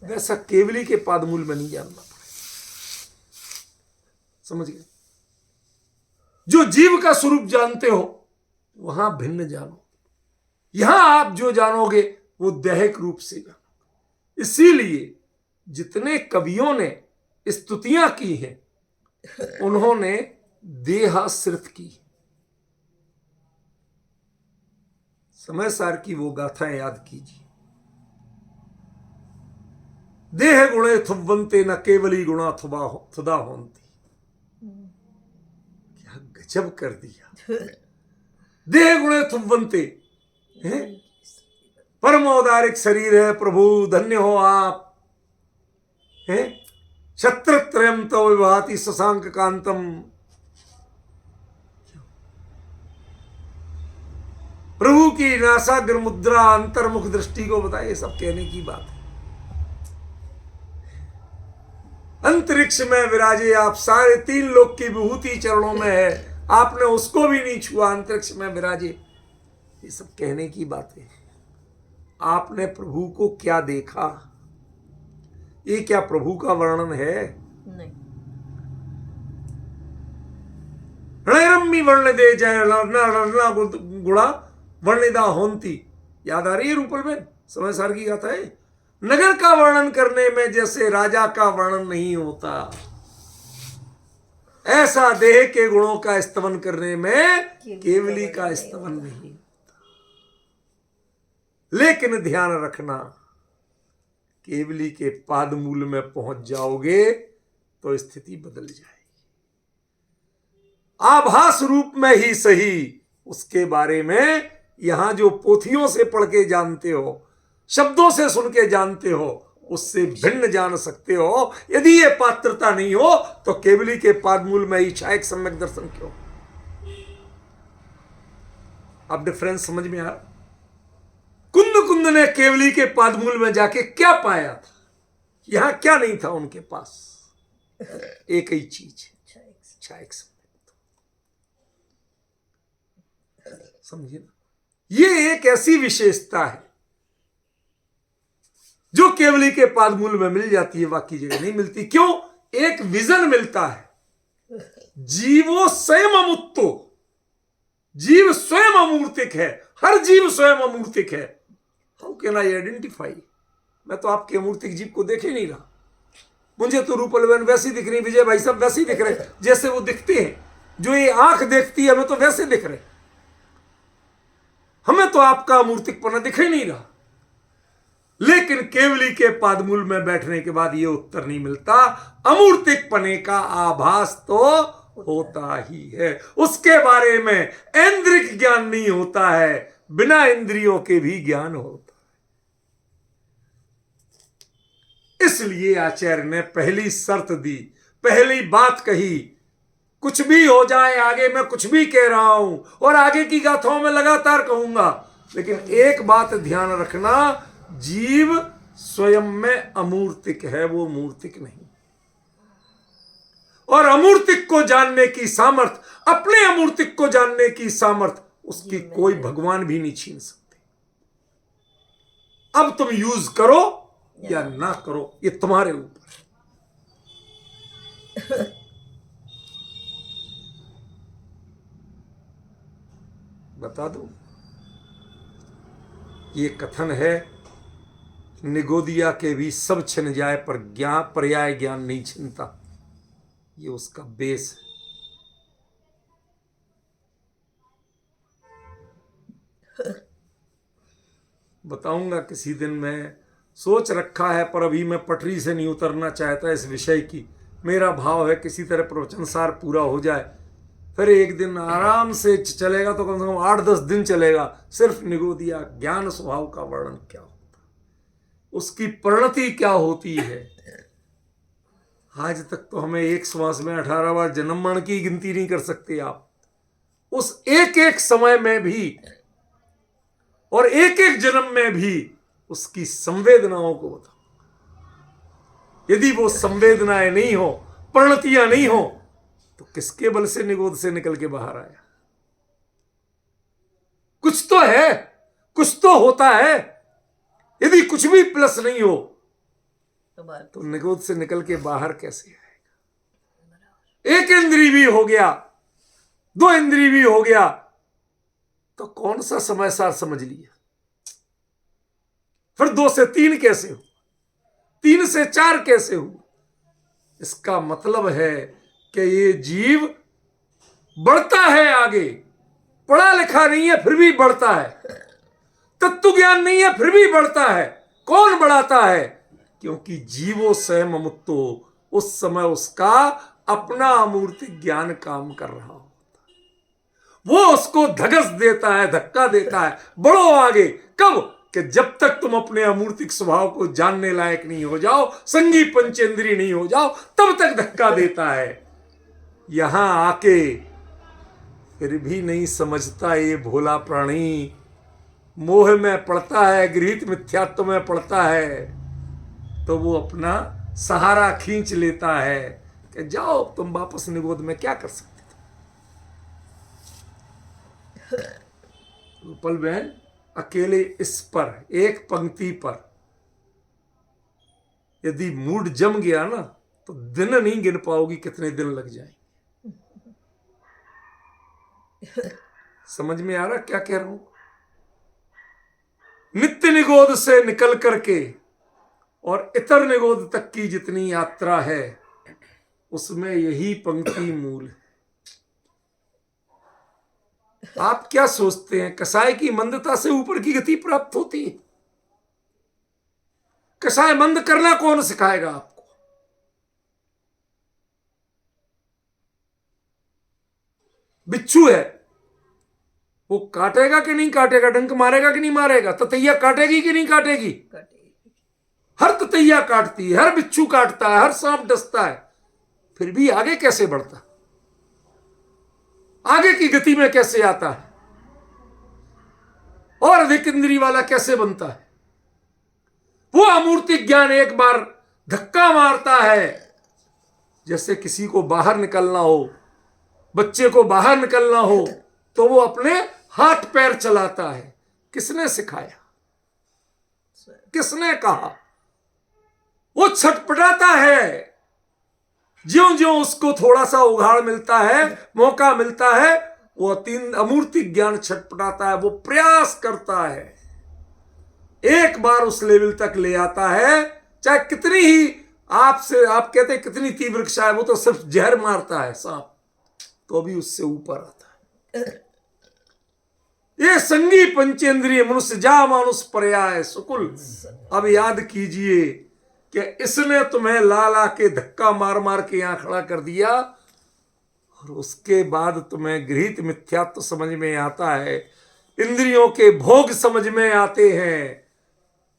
वैसा केवली के पादमूल में नहीं जानना पड़ेगा। समझ गए? जो जीव का स्वरूप जानते हो वहां भिन्न जानो, यहां आप जो जानोगे वो दैहिक रूप से जानोगे। इसीलिए जितने कवियों ने स्तुतियां की हैं उन्होंने देहाश्रित की। समय सार की वो गाथाएं याद कीजिए। देह गुणे थुब्बंते न केवली गुणा थुदा होंती। क्या गजब कर दिया। देह गुणे थुब्बंते, परम औदारिक शरीर है प्रभु, धन्य हो आप हैं। छत्रत्रयम तो विभाति शशांक कांतम। प्रभु की नासाग्र मुद्रा अंतर्मुख दृष्टि को बताए, ये सब कहने की बात है। अंतरिक्ष में विराजे आप, सारे 3 लोक की विभूति चरणों में है, आपने उसको भी नहीं छुआ, अंतरिक्ष में विराजे। ये सब कहने की बातें। आपने प्रभु को क्या देखा? ये क्या प्रभु का वर्णन है?
नहीं।
रणरम्मी वर्ण दे जय गुणा वर्णिदा होंती। याद आ रही है रूपल में? समय सार की गाथा है। नगर का वर्णन करने में जैसे राजा का वर्णन नहीं होता, ऐसा देह के गुणों का स्तवन करने में केवली का स्तवन नहीं होता। लेकिन ध्यान रखना, केवली के पादमूल में पहुंच जाओगे तो स्थिति बदल जाएगी। आभास रूप में ही सही, उसके बारे में यहां जो पोथियों से पढ़ के जानते हो, शब्दों से सुन के जानते हो, उससे भिन्न जान सकते हो। यदि ये पात्रता नहीं हो तो केवली के पादमूल में ही छायक सम्यक दर्शन क्यों? अब डिफरेंस समझ में आ रहा? कुंद ने केवली के पादमूल में जाके क्या पाया था? यहां क्या नहीं था उनके पास? एक ही चीज, छायक सम्यक। समझिए ना, ये एक ऐसी विशेषता है जो केवली के पादमूल में मिल जाती है, बाकी जगह नहीं मिलती। क्यों? एक विजन मिलता है। जीवो स्वयं अमूर्तो, जीव स्वयं अमूर्तिक है। हर जीव स्वयं अमूर्तिक है। How can I identify? मैं तो आपके अमूर्तिक जीव को देख ही नहीं रहा। मुझे तो रूपल बहन वैसी दिख रही, विजय भाई सब वैसे ही दिख रहे जैसे वो दिखते हैं। जो ये आंख देखती है हमें तो वैसे दिख रहे, हमें तो आपका अमूर्तिकपना दिख ही नहीं रहा। लेकिन केवली के पादमूल में बैठने के बाद ये उत्तर नहीं मिलता। अमूर्तिकपने का आभास तो होता ही है, उसके बारे में इंद्रिक ज्ञान नहीं होता है, बिना इंद्रियों के भी ज्ञान होता है। इसलिए आचार्य ने पहली शर्त दी, पहली बात कही, कुछ भी हो जाए आगे मैं कुछ भी कह रहा हूं और आगे की गाथाओं में लगातार कहूंगा, लेकिन एक बात ध्यान रखना, जीव स्वयं में अमूर्तिक है, वो मूर्तिक नहीं। और अमूर्तिक को जानने की सामर्थ, अपने अमूर्तिक को जानने की सामर्थ उसकी कोई भगवान भी नहीं छीन सकते। अब तुम यूज करो या ना करो, ये तुम्हारे ऊपर है। बता दो, ये कथन है, निगोदिया के भी सब छिन जाए पर ज्ञान पर्याय ज्ञान नहीं छिनता। ये उसका बेस है। बताऊंगा किसी दिन। मैं सोच रखा है, पर अभी मैं पटरी से नहीं उतरना चाहता इस विषय की। मेरा भाव है किसी तरह प्रवचन सार पूरा हो जाए, फिर एक दिन आराम से चलेगा, तो कम से कम 8-10 दिन चलेगा, सिर्फ निगोदिया ज्ञान स्वभाव का वर्णन क्या होता, उसकी परिणति क्या होती है। आज तक तो हमें एक श्वास में 18 बार जन्म मरण की गिनती नहीं कर सकते आप। उस एक एक समय में भी और एक एक जन्म में भी उसकी संवेदनाओं को बताओ। यदि वो संवेदनाएं नहीं हो, परिणतियां नहीं हो, तो किसके बल से निगोद से निकल के बाहर आया? कुछ तो है, कुछ तो होता है। यदि कुछ भी प्लस नहीं हो तो निगोद से निकल के बाहर कैसे आएगा? एक इंद्री भी हो गया, 2 इंद्री भी हो गया, तो कौन सा समय सार समझ लिया? फिर 2 से 3 कैसे हो, 3 से 4 कैसे हो? इसका मतलब है कि ये जीव बढ़ता है आगे। पढ़ा लिखा नहीं है फिर भी बढ़ता है, तत्व ज्ञान नहीं है फिर भी बढ़ता है। कौन बढ़ाता है? क्योंकि जीवो स्वयं मुक्तो, उस समय उसका अपना अमूर्ति ज्ञान काम कर रहा होता है। वो उसको धगस देता है, धक्का देता है, बढ़ो आगे। कब? कि जब तक तुम अपने अमूर्तिक स्वभाव को जानने लायक नहीं हो जाओ, संगी पंचेंद्री नहीं हो जाओ, तब तक धक्का देता है। यहां आके फिर भी नहीं समझता ये भोला प्राणी, मोह में पड़ता है, गृहीत मिथ्यात्व में पड़ता है, तो वो अपना सहारा खींच लेता है कि जाओ तुम वापस निगोद में, क्या कर सकते थे। रूपल बहन अकेले इस पर एक पंक्ति पर यदि मूड जम गया ना, तो दिन नहीं गिन पाओगी कितने दिन लग जाएंगे। समझ में आ रहा क्या कह रहा हूं? नित्य निगोद से निकल करके और इतर निगोद तक की जितनी यात्रा है, उसमें यही पंक्ति मूल है। आप क्या सोचते हैं कसाय की मंदता से ऊपर की गति प्राप्त होती है? कसाय मंद करना कौन सिखाएगा आपको? बिच्छू है, वो काटेगा कि नहीं काटेगा, डंक मारेगा कि नहीं मारेगा, ततैया काटेगी कि नहीं काटेगी? हर ततैया काटती है, हर बिच्छू काटता है, हर सांप डसता है, फिर भी आगे कैसे बढ़ता? आगे की गति में कैसे आता है? और अधिक इंद्री वाला कैसे बनता है? वो अमूर्तिक ज्ञान एक बार धक्का मारता है, जैसे किसी को बाहर निकलना हो, बच्चे को बाहर निकलना हो, तो वो अपने हाथ पैर चलाता है। किसने सिखाया? किसने कहा? वो छटपटाता है। ज्यों ज्यों उसको थोड़ा सा उघाड़ मिलता है, मौका मिलता है, वो अमूर्तिक ज्ञान छटपटाता है, वो प्रयास करता है, एक बार उस लेवल तक ले आता है। चाहे कितनी ही आपसे, आप कहते हैं कितनी तीव्र इच्छा है, वो तो सिर्फ जहर मारता है सांप, तो भी उससे ऊपर आता है। ये संगी पंचेंद्रिय मनुष्य जा मानुष पर्याय सुकुल। अब याद कीजिए कि इसने तुम्हें ला ला के धक्का मार मार के यहां खड़ा कर दिया, और उसके बाद तुम्हें गृहीत मिथ्यात्व समझ में आता है, इंद्रियों के भोग समझ में आते हैं,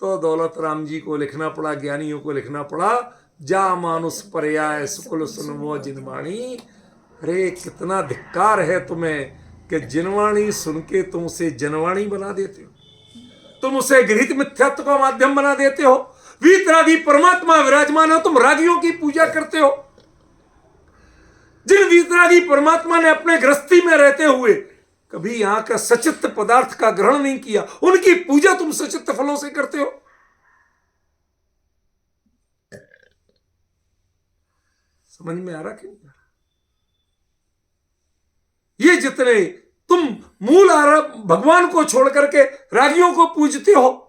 तो दौलत राम जी को लिखना पड़ा, ज्ञानियों को लिखना पड़ा, जा मानुष पर्याय सुकुल सुनवो जिनवाणी। अरे कितना धिक्कार है तुम्हें कि जिनवाणी सुन के तुम उसे जनवाणी बना देते हो, तुम उसे गृहीत मिथ्यात्व का माध्यम बना देते हो। वीतरागी परमात्मा विराजमान हो, तुम रागियों की पूजा करते हो। जिन वीतरागी परमात्मा ने अपने गृहस्थी में रहते हुए कभी यहां का सचित्त पदार्थ का ग्रहण नहीं किया, उनकी पूजा तुम सचित्त फलों से करते हो। समझ में आ रहा कि नहीं आ रहा? ये जितने तुम मूल भगवान को छोड़ करके रागियों को पूजते हो,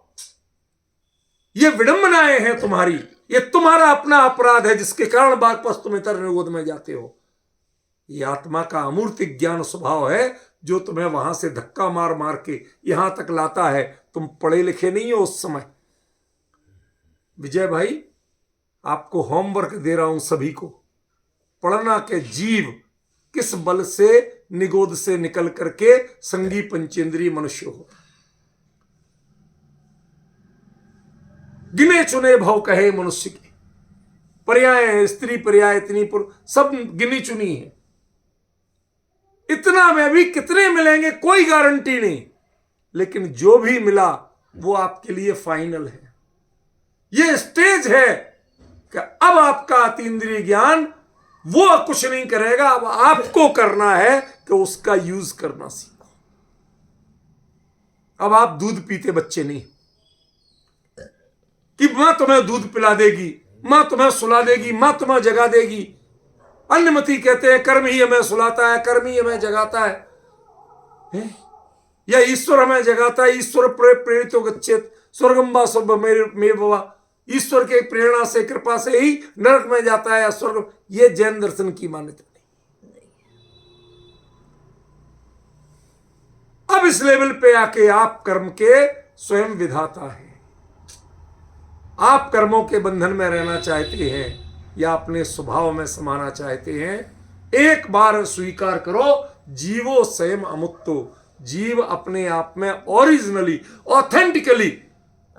ये विडंबनाएं हैं तुम्हारी, ये तुम्हारा अपना अपराध है, जिसके कारण वापस तुम इतर निगोद में जाते हो। ये आत्मा का अमूर्तिक ज्ञान स्वभाव है, जो तुम्हें वहां से धक्का मार मार के यहां तक लाता है। तुम पढ़े लिखे नहीं हो उस समय। विजय भाई, आपको होमवर्क दे रहा हूं सभी को, पढ़ना के जीव किस बल से निगोद से निकल करके संगी पंचेंद्रीय मनुष्य हो। गिने चुने भव कहे मनुष्य के, पर्याय स्त्री पर्याय इतनी सब गिनी चुनी है। इतना में भी कितने मिलेंगे कोई गारंटी नहीं, लेकिन जो भी मिला वो आपके लिए फाइनल है। ये स्टेज है कि अब आपका अतीन्द्रिय ज्ञान वो कुछ नहीं करेगा, अब आपको करना है कि उसका यूज करना सीखो। अब आप दूध पीते बच्चे नहीं कि मां तुम्हें दूध पिला देगी, मां तुम्हें सुला देगी, मां तुम्हें जगा देगी। अन्यमति कहते हैं कर्म ही हमें सुलाता है, कर्म ही हमें जगाता है, या ईश्वर हमें जगाता है। ईश्वर प्रेरित गच्छेत स्वर्गम वा स्वर्ग में बाबा, ईश्वर के प्रेरणा से कृपा से ही नरक में जाता है या स्वर्ग। ये जैन दर्शन की मान्यता नहीं। अब इस लेवल पे आके आप कर्म के स्वयं विधाता है। आप कर्मों के बंधन में रहना चाहते हैं या अपने स्वभाव में समाना चाहते हैं, एक बार स्वीकार करो, जीवो स्वयं अमुक्तो। जीव अपने आप में ओरिजिनली, ऑथेंटिकली,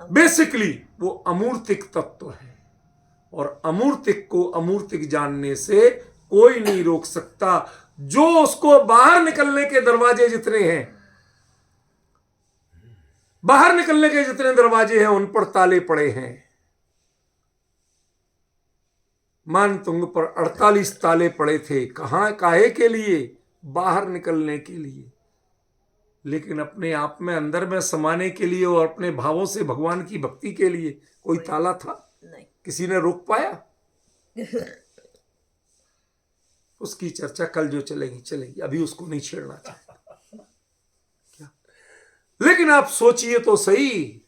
बेसिकली वो अमूर्तिक तत्व है, और अमूर्तिक को अमूर्तिक जानने से कोई नहीं रोक सकता। जो उसको बाहर निकलने के दरवाजे जितने हैं, बाहर निकलने के जितने दरवाजे हैं उन पर ताले पड़े हैं। मानतुंग पर 48 ताले पड़े थे। कहां, काहे के लिए? बाहर निकलने के लिए। लेकिन अपने आप में अंदर में समाने के लिए और अपने भावों से भगवान की भक्ति के लिए कोई ताला था?
नहीं।
किसी ने रोक पाया? उसकी चर्चा कल जो चलेगी चलेगी, अभी उसको नहीं छेड़ना चाहिए। क्या? लेकिन आप सोचिए तो सही,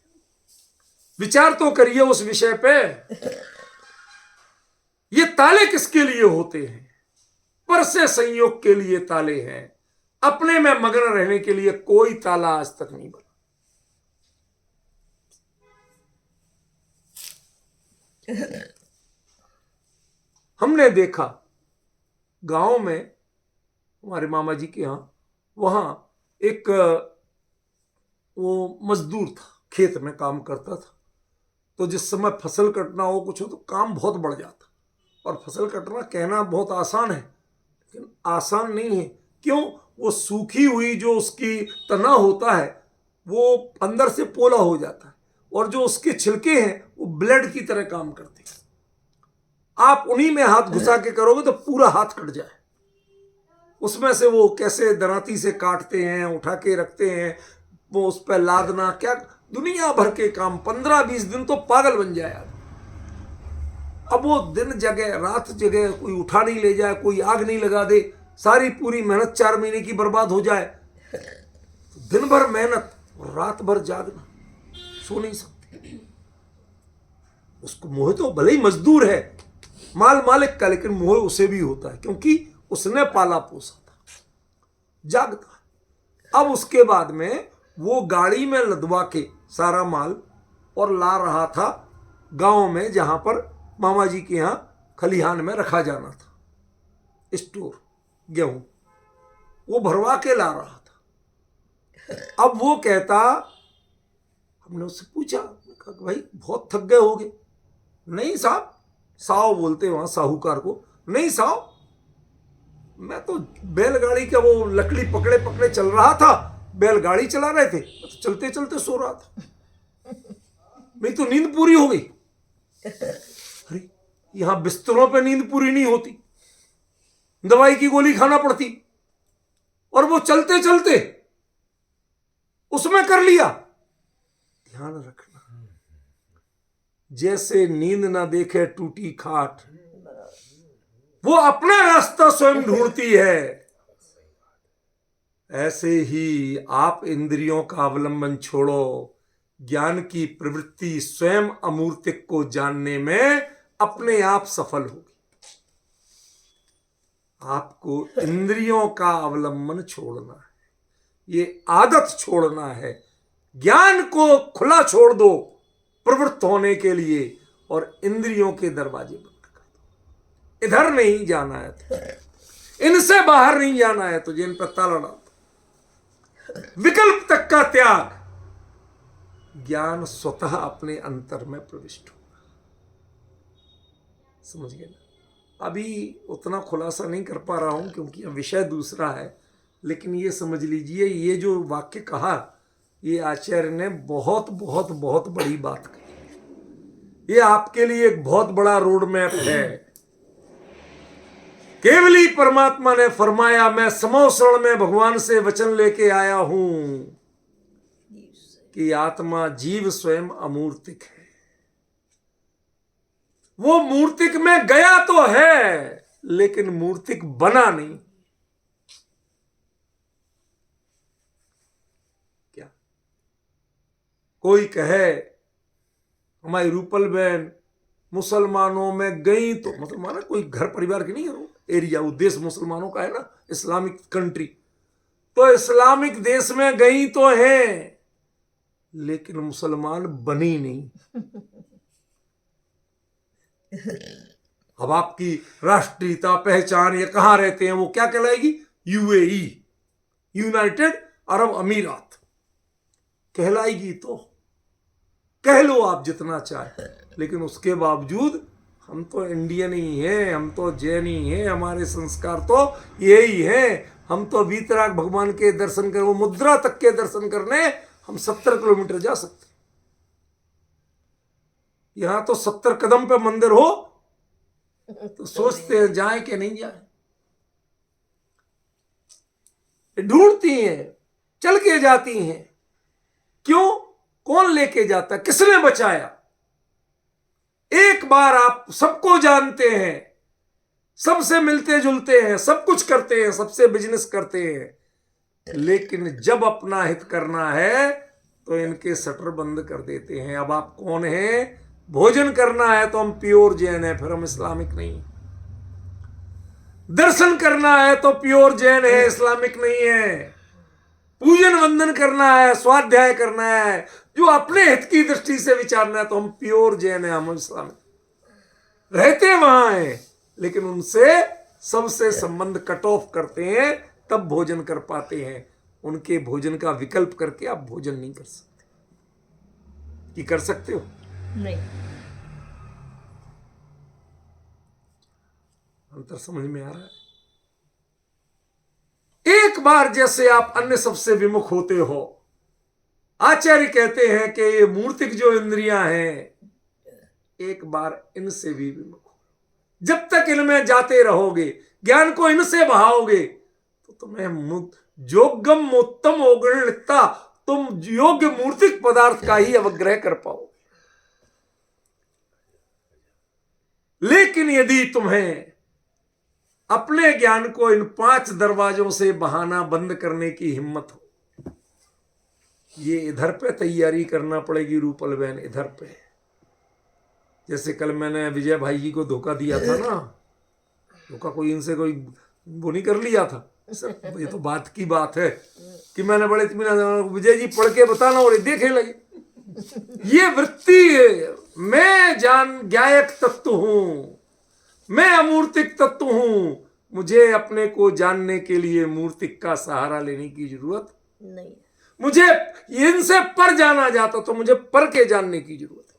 विचार तो करिए उस विषय पे। ये ताले किसके लिए होते हैं? पर से संयोग के लिए ताले हैं। अपने में मगन रहने के लिए कोई ताला आज तक नहीं बना। हमने देखा गांव में, हमारे मामा जी के यहां, वहां एक वो मजदूर था, खेत में काम करता था। तो जिस समय फसल कटना हो कुछ हो तो काम बहुत बढ़ जाता। और फसल कटना कहना बहुत आसान है, लेकिन आसान नहीं है। क्यों? वो सूखी हुई जो उसकी तना होता है वो अंदर से पोला हो जाता है, और जो उसके छिलके हैं वो ब्लेड की तरह काम करते हैं। आप उन्हीं में हाथ घुसा के करोगे तो पूरा हाथ कट जाए। उसमें से वो कैसे दराती से काटते हैं, उठा के रखते हैं, वो उस पर लादना, क्या दुनिया भर के काम, 15-20 दिन तो पागल बन जाए। अब वो दिन जगह रात जगह, कोई उठा नहीं ले जाए, कोई आग नहीं लगा दे, सारी पूरी मेहनत 4 महीने की बर्बाद हो जाए। दिन भर मेहनत और रात भर जागना, सो नहीं सकते। उसको मोह तो भले ही मजदूर है, माल मालिक का, लेकिन मोह उसे भी होता है क्योंकि उसने पाला पोसा था, जागता। अब उसके बाद में वो गाड़ी में लदवा के सारा माल और ला रहा था गांव में, जहां पर मामा जी के यहां खलिहान में रखा जाना था स्टोर, गेहूं वो भरवा के ला रहा था। अब वो कहता, हमने उससे पूछा, कहा भाई बहुत थक गए होगे। नहीं साहब, साव बोलते वहां साहूकार को, नहीं साहब मैं तो बैलगाड़ी का वो लकड़ी पकड़े पकड़े चल रहा था, बैलगाड़ी चला रहे थे, तो चलते चलते सो रहा था, मेरी तो नींद पूरी हो गई। अरे यहां बिस्तरों पे नींद पूरी नहीं होती, दवाई की गोली खाना पड़ती, और वो चलते चलते उसमें कर लिया। ध्यान रखना, जैसे नींद ना देखे टूटी खाट, वो अपना रास्ता स्वयं ढूंढती है। ऐसे ही आप इंद्रियों का अवलंबन छोड़ो, ज्ञान की प्रवृत्ति स्वयं अमूर्तिक को जानने में अपने आप सफल होगी। आपको इंद्रियों का अवलंबन छोड़ना है। ये आदत छोड़ना है। ज्ञान को खुला छोड़ दो प्रवृत्त होने के लिए और इंद्रियों के दरवाजे बंद कर दो। इधर नहीं जाना है तो, इनसे बाहर नहीं जाना है तुझे, इन पर ताला डाल दो। विकल्प तक का त्याग, ज्ञान स्वतः अपने अंतर में प्रविष्ट होगा। समझ गए ना? अभी उतना खुलासा नहीं कर पा रहा हूं क्योंकि विषय दूसरा है, लेकिन ये समझ लीजिए, ये जो वाक्य कहा, ये आचार्य ने बहुत बहुत बहुत बड़ी बात कही। ये आपके लिए एक बहुत बड़ा रोड मैप है। केवली परमात्मा ने फरमाया, मैं समोसरण में भगवान से वचन लेके आया हूं कि आत्मा जीव स्वयं अमूर्तिक है। वो मूर्तिक में गया तो है, लेकिन मूर्तिक बना नहीं। क्या कोई कहे हमारी रूपल बहन मुसलमानों में गई तो, मतलब माना कोई घर परिवार की नहीं है, एरिया उद्देश्य मुसलमानों का है ना, इस्लामिक कंट्री, तो इस्लामिक देश में गई तो है, लेकिन मुसलमान बनी नहीं। अब आपकी राष्ट्रीयता पहचान या कहां रहते हैं वो क्या कहलाएगी? यूएई, यूनाइटेड अरब अमीरात कहलाएगी। तो कह लो आप जितना चाहे, लेकिन उसके बावजूद हम तो इंडियन ही हैं, हम तो जैन ही हैं, हमारे संस्कार तो यही हैं। हम तो वीतराग भगवान के दर्शन कर, वो मुद्रा तक के दर्शन करने हम 70 किलोमीटर जा सकते। यहां तो 70 कदम पे मंदिर हो तो सोचते हैं जाए कि नहीं जाए, ढूंढती हैं, चल के जाती हैं। क्यों? कौन लेके जाता, किसने बचाया? एक बार आप सबको जानते हैं, सबसे मिलते जुलते हैं, सब कुछ करते हैं, सबसे बिजनेस करते हैं, लेकिन जब अपना हित करना है तो इनके शटर बंद कर देते हैं। अब आप कौन हैं? भोजन करना है तो हम प्योर जैन है, फिर हम इस्लामिक नहीं। दर्शन करना है तो प्योर जैन है, इस्लामिक नहीं है। पूजन वंदन करना है, स्वाध्याय करना है, जो अपने हित की दृष्टि से विचारना है, तो हम प्योर जैन है, हम इस्लामिक। रहते वहां हैं, लेकिन उनसे सबसे संबंध कट ऑफ करते हैं, तब भोजन कर पाते हैं। उनके भोजन का विकल्प करके आप भोजन नहीं कर सकते। कि कर सकते हो?
नहीं।
अंतर समझ में आ रहा है? एक बार जैसे आप अन्य सबसे विमुख होते हो, आचार्य कहते हैं कि ये मूर्तिक जो इंद्रियां हैं, एक बार इनसे भी विमुख हो। जब तक इनमें जाते रहोगे, ज्ञान को इनसे बहाओगे, तो तुम्हें जोगम उत्तम ओगण लिखता, तुम योग्य मूर्तिक पदार्थ का ही अवग्रह कर पाओ। लेकिन यदि तुम्हें अपने ज्ञान को इन 5 दरवाजों से बहाना बंद करने की हिम्मत हो, ये इधर पे तैयारी करना पड़ेगी रूपल बहन, इधर पे। जैसे कल मैंने विजय भाई जी को धोखा दिया था ना, धोखा कोई इनसे कोई वो नहीं कर लिया था, ये तो बात की बात है कि मैंने बड़े इत्मीनान, विजय जी पढ़ के बताना, और देखे लगे। ये वृत्ति है, मैं ज्ञायक तत्व हूं, मैं अमूर्तिक तत्व हूं, मुझे अपने को जानने के लिए मूर्तिक का सहारा लेने की जरूरत
नहीं।
मुझे इनसे पर जाना जाता तो मुझे पर के जानने की जरूरत है।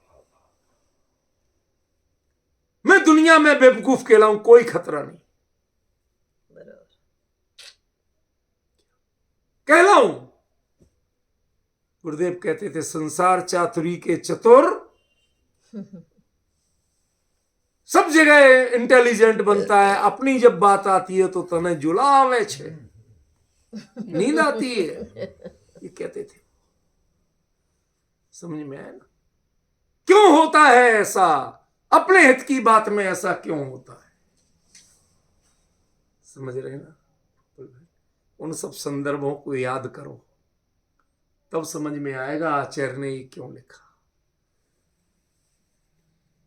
मैं दुनिया में बेवकूफ कहलाऊं, कोई खतरा नहीं, कहलाऊं। गुरुदेव कहते थे, संसार चातुरी के चतुर सब जगह इंटेलिजेंट बनता है, अपनी जब बात आती है तो तने जुलावे छे, नींद आती है, ये कहते थे। समझ में आया ना? क्यों होता है ऐसा? अपने हित की बात में ऐसा क्यों होता है? समझ रहे ना? उन सब संदर्भों को याद करो, तब समझ में आएगा आचार्य ने ये क्यों लिखा।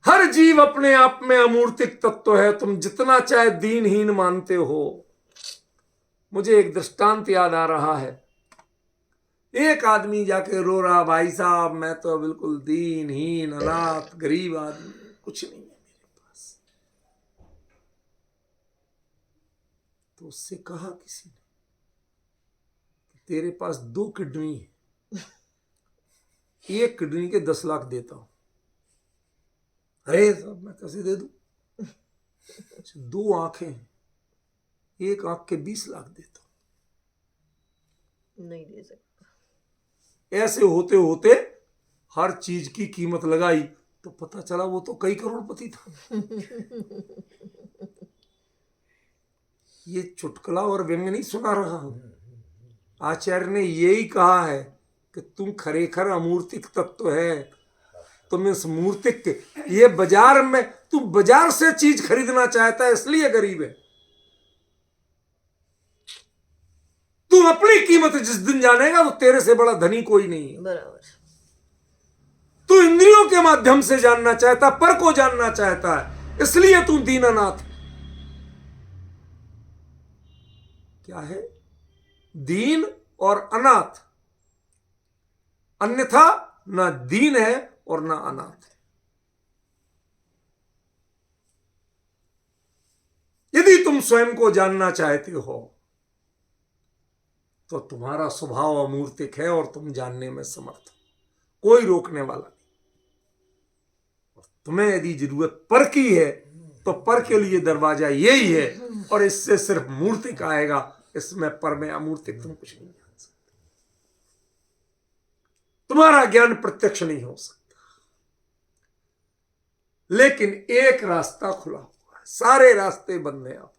हर जीव अपने आप में अमूर्तिक तत्व है, तुम जितना चाहे दीनहीन मानते हो। मुझे एक दृष्टांत याद आ रहा है। एक आदमी जाके रो रहा, भाई साहब मैं तो बिल्कुल दीनहीन अनाथ गरीब आदमी, कुछ नहीं है मेरे पास। तो उससे कहा किसी ने, तेरे पास 2 किडनी है, 1 किडनी के 10 लाख देता हूं। अरे साहब मैं कैसे दे दूं? 2 आंखें हैं, 1 आंख के 20 लाख देता हूं।
नहीं दे सकता।
ऐसे होते होते हर चीज की कीमत लगाई तो पता चला वो तो कई करोड़पति था। ये चुटकुला और व्यंग नहीं सुना रहा हूं, आचार्य ने यही कहा है कि तुम खरेखर अमूर्तिक तत्व है, तुम इस मूर्तिक के, ये बाजार में तू बाजार से चीज खरीदना चाहता है इसलिए गरीब है। तू अपनी कीमत जिस दिन जानेगा तो तेरे से बड़ा धनी कोई नहीं है।
बराबर।
तू इंद्रियों के माध्यम से जानना चाहता, पर को जानना चाहता है, इसलिए तू दीनानाथ है। क्या है? दीन और अनाथ, अन्यथा ना दीन है और ना अनाथ है। यदि तुम स्वयं को जानना चाहते हो तो तुम्हारा स्वभाव अमूर्तिक है और तुम जानने में समर्थ हो, कोई रोकने वाला नहीं। तुम्हें यदि जरूरत पर की है तो पर के लिए दरवाजा यही है, और इससे सिर्फ मूर्तिक आएगा, इसमें पर में अमूर्तिक तुम कुछ नहीं जान सकते। तुम्हारा ज्ञान प्रत्यक्ष नहीं हो सकता, लेकिन एक रास्ता खुला हुआ है, सारे रास्ते बंद हैं। आपको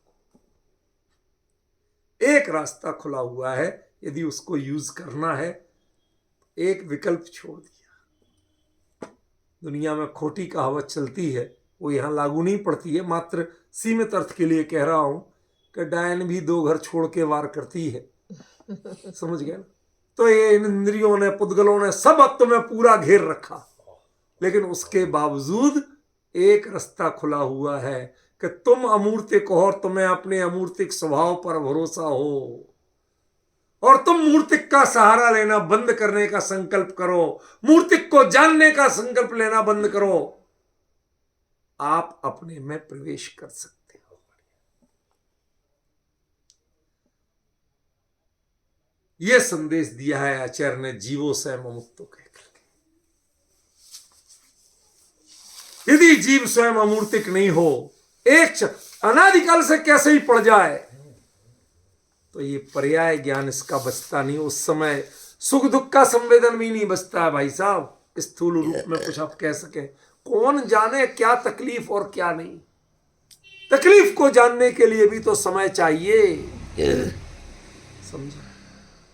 एक रास्ता खुला हुआ है, यदि उसको यूज करना है, एक विकल्प छोड़ दिया। दुनिया में खोटी कहावत चलती है, वो यहां लागू नहीं पड़ती है, मात्र सीमित अर्थ के लिए कह रहा हूं कि डायन भी 2 घर छोड़ के वार करती है। समझ गया ना? तो ये इन इंद्रियों ने, पुद्गलों ने सब अब तुम्हें पूरा घेर रखा, लेकिन उसके बावजूद एक रास्ता खुला हुआ है कि तुम अमूर्तिक हो और तुम्हें अपने अमूर्तिक स्वभाव पर भरोसा हो, और तुम मूर्तिक का सहारा लेना बंद करने का संकल्प करो, मूर्तिक को जानने का संकल्प लेना बंद करो, आप अपने में प्रवेश कर सकते हो। यह संदेश दिया है आचार्य ने जीवो स्वयं अमुक्त कहकर। यदि जीव स्वयं अमूर्तिक नहीं हो, एक अनादिकाल से कैसे ही पड़ जाए, तो ये पर्याय ज्ञान इसका बचता नहीं। उस समय सुख दुख का संवेदन भी नहीं बचता है भाई साहब, स्थूल रूप में कुछ आप कह सके। कौन जाने क्या तकलीफ और क्या नहीं। तकलीफ को जानने के लिए भी तो समय चाहिए, समझे?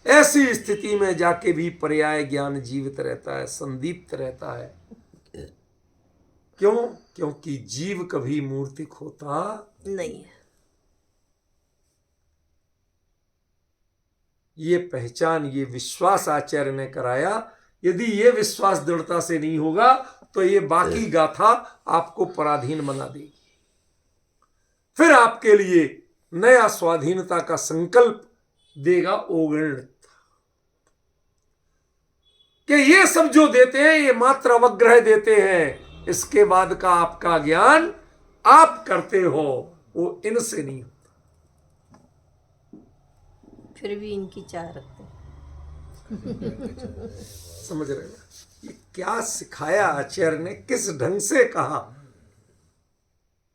ऐसी स्थिति में जाके भी पर्याय ज्ञान जीवित रहता है, संदीप्त रहता है। क्यों? क्योंकि जीव कभी मूर्तिक होता
नहीं है।
ये पहचान, ये विश्वास आचार्य ने कराया। यदि ये विश्वास दृढ़ता से नहीं होगा तो ये बाकी गाथा आपको पराधीन बना देगी। फिर आपके लिए नया स्वाधीनता का संकल्प देगा ओगण, कि ये सब जो देते हैं ये मात्र अवग्रह देते हैं, इसके बाद का आपका ज्ञान आप करते हो, वो इनसे नहीं होता।
फिर भी इनकी चाह रखते हैं।
समझ रहे हैं? ये क्या सिखाया आचार्य ने, किस ढंग से कहा।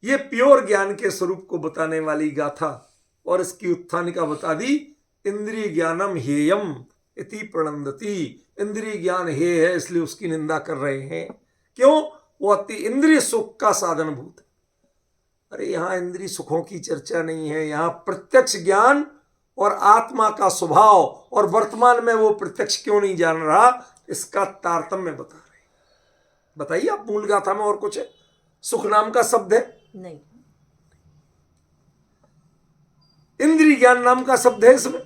ये प्योर ज्ञान के स्वरूप को बताने वाली गाथा, और इसकी उत्थानिका बता दी। इंद्रिय ज्ञानम हेयम इति प्रणंदति। इंद्रिय ज्ञान हे है इसलिए उसकी निंदा कर रहे हैं। क्यों? वो अति इंद्रिय सुख का साधन भूत। अरे यहां इंद्रिय सुखों की चर्चा नहीं है, यहां प्रत्यक्ष ज्ञान और आत्मा का स्वभाव, और वर्तमान में वो प्रत्यक्ष क्यों नहीं जान रहा, इसका तारतम्य बता रहे। बताइए आप, मूल गाथा में और कुछ है? सुख नाम का शब्द है?
नहीं।
इंद्रिय ज्ञान नाम का शब्द है इसमें?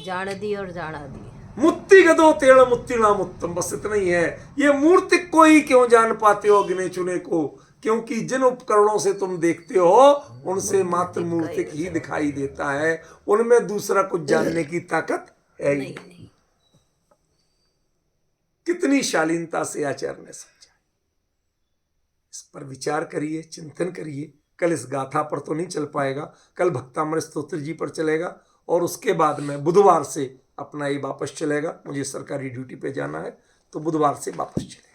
जान दी और जाना दी।
मुक्ति गदो तेड़ मुक्ति नाम उत्तम, बस इतना ही है। ये मूर्तिक को ही क्यों जान पाते हो, गिने चुने को? क्योंकि जिन उपकरणों से तुम देखते हो उनसे मात्र मूर्तिक ही दिखाई देता है, उनमें दूसरा कुछ जानने की ताकत है ही नहीं। कितनी शालीनता से आचार्य ने समझा। इस पर विचार करिए, चिंतन करिए। कल इस गाथा पर तो नहीं चल पाएगा, कल भक्तामृत स्तोत्र जी पर चलेगा और उसके बाद में बुधवार से अपना ये वापस चलेगा। मुझे सरकारी ड्यूटी पे जाना है तो बुधवार से वापस चलेगा।